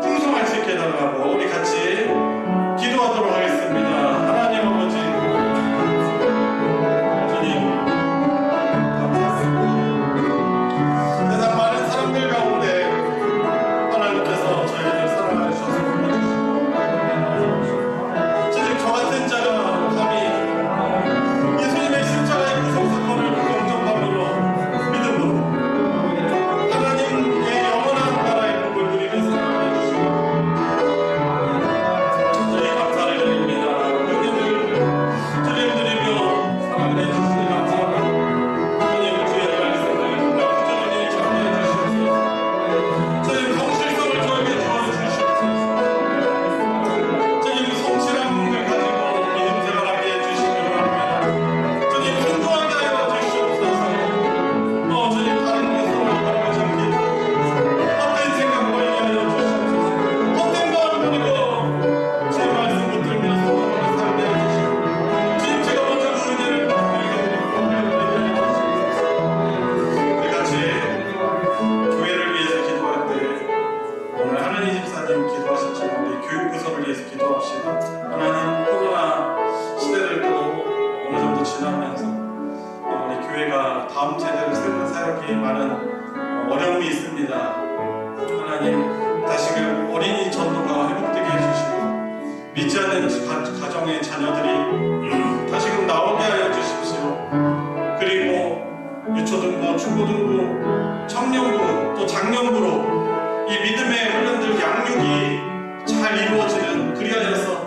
S1: 풍성할 수 있게 해달라고 우리 같이 기도하도록 하겠습니다. 하나님 아버지, 주님 감사합니다. 세상 많은 사람들 가운데 하나님께서 저희를 사랑하여 주셔서 불러주시고 주님 저 같은 자가 감히 예수님의 십자가의 구속 사건을 영접함으로 믿음으로 하나님의 영원한 나라의 복을 누리며 살아가게 해주시고 저희 감사를 드립니다. 주님 드리며 사랑을 해주시니 감사합니다. 주님 주의 말씀을 부지런히 참여해 주시옵소서. 주님 성실성을 저에게 주어주시옵소서. 주님 성실함을 가지고 믿음 생활하게 해주시기 바랍니다. 주님 순종하게 하여 주시옵소서. 주님 다른 것으로 바라보지 않게 헛된 생각 버리게 하여 주시옵소서. 헛된 마음 버리고 주의 말씀 붙들며 순종하는 삶 되어 주시고 주님 제가 먼저 그 은혜를 우리 같이 교회를 위해서 기도할 때 오늘 하나님 집사님 기도하셨지만 우리 교육부서를 위해서 기도합시다. 하나님 코로나 시대들도 어느 정도 지나면서 우리 교회가 다음 세대를 세우는 사역이 많은 어려움이 있습니다. 하나님 다시금 어린이 전도가 회복되게 해주시고 믿지 않는 가정의 자녀들이 다시금 나오게 하여 주십시오. 그리고 유초등부, 중고등부, 청년부, 또 장년부로 이 믿음의 훈련들 양육이 잘 이루어지는 그리하여서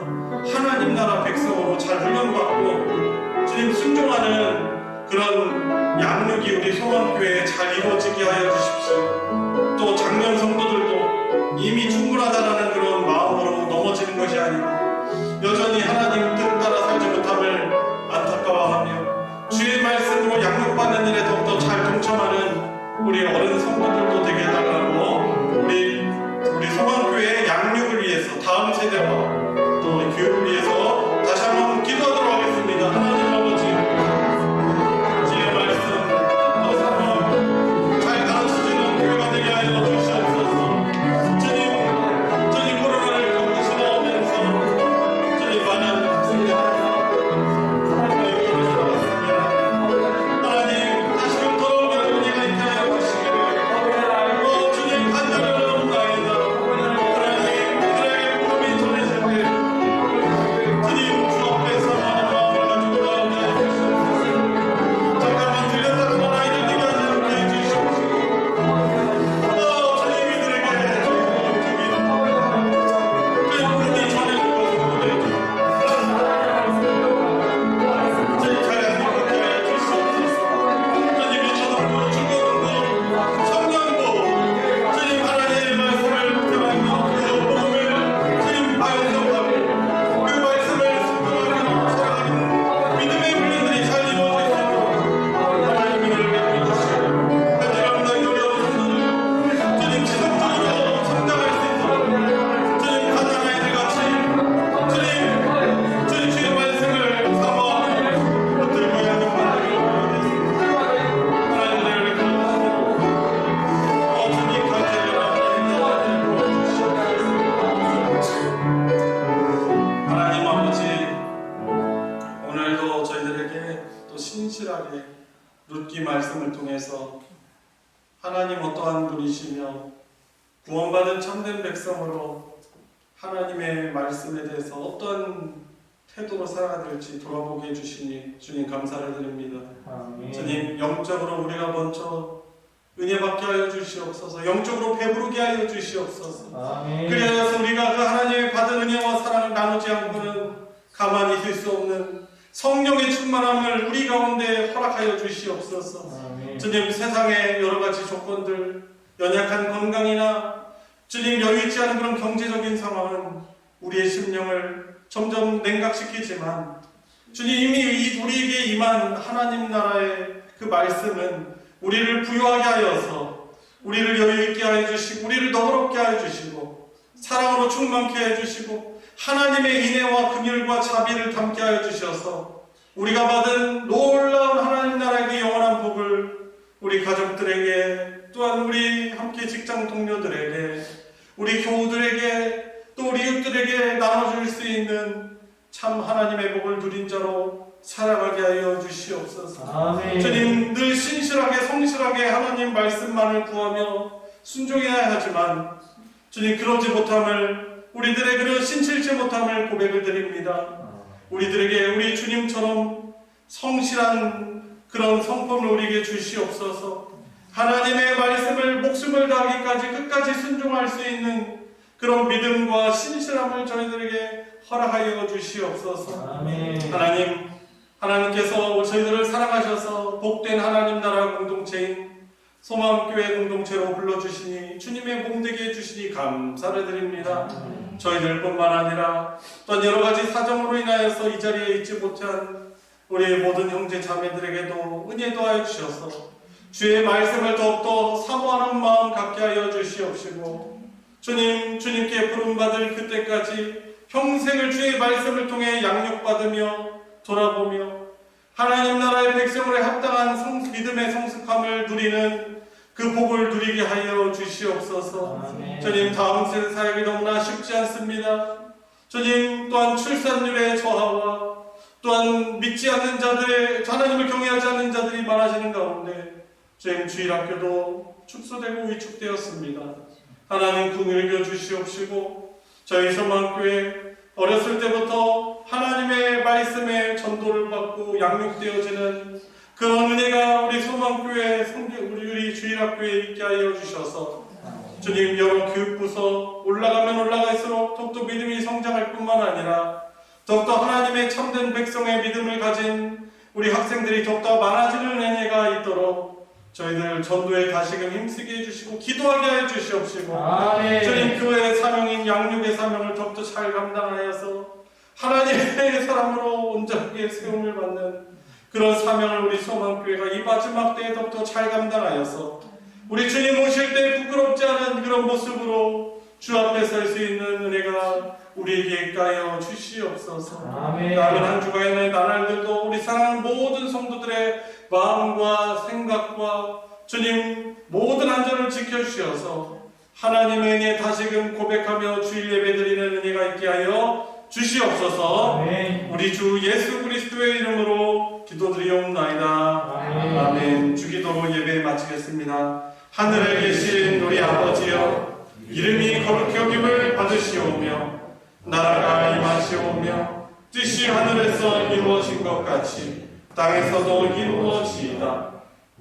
S1: 하나님 나라 백성으로 잘 훈련받고 주님 순종하는 그런 양육이 우리 소원교회에 잘 이루어지게 하여 주십시오. 또 장년 성도들도 이미 충분하다라는 그런 마음으로 넘어지는 것이 아니고 여전히 하나님 뜻 따라 살지 못함을 안타까워하며 주의 말씀으로 양육받는 일에 더욱더 잘 동참하는 우리 어른 성도들도 되게 해달라고 우리 소망교회의 양육을 위해서 다음 세대와 또 우리 교육을 위해서 다시 한번 기도하도록 하겠습니다. 하나님 아버지 주의 말씀 또 사랑 잘 가르쳐주는 교회가 되게 하여 주시옵소서. 주님 코로나를 겪으시면서 주님 많은 학생들 하나님 다시금 더욱 여러분이 있게 하여 주시기를 주님 간절히 나이다. 하나님 그들에게 복음이 전해질 때 룻기 말씀을 통해서 하나님 어떠한 분이시며 구원받은 참된 백성으로 하나님의 말씀에 대해서 어떠한 태도로 살아야 될지 돌아보게 해주시니 주님 감사를 드립니다.
S4: 아멘.
S1: 주님 영적으로 우리가 먼저 은혜 받게 하여 주시옵소서. 영적으로 배부르게 하여 주시옵소서.
S4: 아멘.
S1: 그리하여서 우리가 그 하나님의 받은 은혜와 사랑을 나누지 않고는 가만히 있을 수 없는 성령의 충만함을 우리 가운데 허락하여 주시옵소서.
S4: 아멘.
S1: 주님 세상의 여러 가지 조건들, 연약한 건강이나 주님 여유있지 않은 그런 경제적인 상황은 우리의 심령을 점점 냉각시키지만 주님 이미 우리에게 임한 하나님 나라의 그 말씀은 우리를 부유하게 하여서 우리를 여유있게 하여 주시고 우리를 너그럽게 하여 주시고 사랑으로 충만케 하여 주시고 하나님의 인애와 긍휼과 자비를 담게 하여 주셔서 우리가 받은 놀라운 하나님 나라의 그 영원한 복을 우리 가족들에게 또한 우리 함께 직장 동료들에게 우리 교우들에게 또 우리 이웃들에게 나눠줄 수 있는 참 하나님의 복을 누린 자로 살아가게 하여 주시옵소서.
S4: 아멘.
S1: 주님 늘 신실하게 성실하게 하나님 말씀만을 구하며 순종해야 하지만 주님 그러지 못함을 우리들의 그런 신실치 못함을 고백을 드립니다. 우리들에게 우리 주님처럼 성실한 그런 성품을 우리에게 주시옵소서. 하나님의 말씀을 목숨을 다하기까지 끝까지 순종할 수 있는 그런 믿음과 신실함을 저희들에게 허락하여 주시옵소서.
S4: 아멘.
S1: 하나님께서 저희들을 사랑하셔서 복된 하나님 나라 공동체인 소망교회 공동체로 불러주시니 주님의 몸되게 해주시니 감사를 드립니다. 저희들뿐만 아니라 또 여러 가지 사정으로 인하여서 이 자리에 있지 못한 우리 모든 형제 자매들에게도 은혜 더하여 주셔서 주의 말씀을 더욱더 사모하는 마음 갖게 하여 주시옵시고 주님께 부름받을 그때까지 평생을 주의 말씀을 통해 양육받으며 돌아보며 하나님 나라의 백성으로 합당한 믿음의 성숙함을 누리는 그 복을 누리게 하여 주시옵소서.
S4: 아멘.
S1: 주님 다음 세대 사역이 너무나 쉽지 않습니다. 주님 또한 출산율의 저하와 또한 믿지 않는 자들, 하나님을 경외하지 않는 자들이 많아지는 가운데 주님 주일학교도 축소되고 위축되었습니다. 하나님 긍휼히 주시옵시고 저희 소망교회 어렸을 때부터 하나님의 말씀에 전도를 받고 양육되어지는 그런 은혜가 우리 소망교회 우리 주일학교에 있게 하여 주셔서 주님 여러 교육부서 올라가면 올라갈수록 더욱더 믿음이 성장할 뿐만 아니라 더욱더 하나님의 참된 백성의 믿음을 가진 우리 학생들이 더욱더 많아지는 은혜가 있도록 저희들 전도에 다시금 힘쓰게 해주시고 기도하게 하여 주시옵시고
S4: 아멘.
S1: 주님 교회의 사명인 양육의 사명을 더욱더 잘 감당하여서 하나님의 사람으로 온전하게 세움을 받는 그런 사명을 우리 소망교회가 이 마지막 때에 더욱더 잘 감당하여서 우리 주님 오실 때 부끄럽지 않은 그런 모습으로 주 앞에 설 수 있는 은혜가 우리에게 있하여 주시옵소서.
S4: 아멘.
S1: 남은 한 주간의 나날들도 우리 사랑하는 모든 성도들의 마음과 생각과 주님 모든 안전을 지켜주셔서 하나님의 은혜 다시금 고백하며 주일 예배드리는 은혜가 있게 하여 주시옵소서.
S4: 아멘.
S1: 우리 주 예수 그리스도의 이름으로 기도드리옵나이다.
S4: 아멘.
S1: 아멘. 주기도로 예배 마치겠습니다. 하늘에 계신 우리 아버지여, 이름이 거룩히 여김을 받으시오며 나라가 임하시오며 뜻이 하늘에서 이루어진 것 같이 땅에서도 이루어지이다.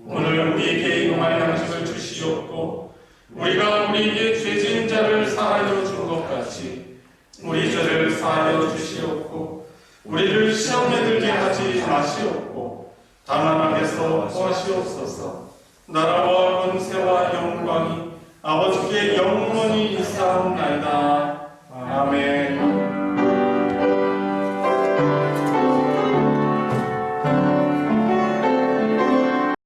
S1: 오늘 우리에게 일용할 양식을 주시옵고 우리가 우리에게 죄진 자를 사하여 준 것 같이 우리 죄를 사하여 주시옵고 우리를 시험에 들게 하지 마시옵고 다만 악에서 구하시옵소서. 나라와 권세와 영광이 아버지께 영원히 있사옵나이다. 아멘.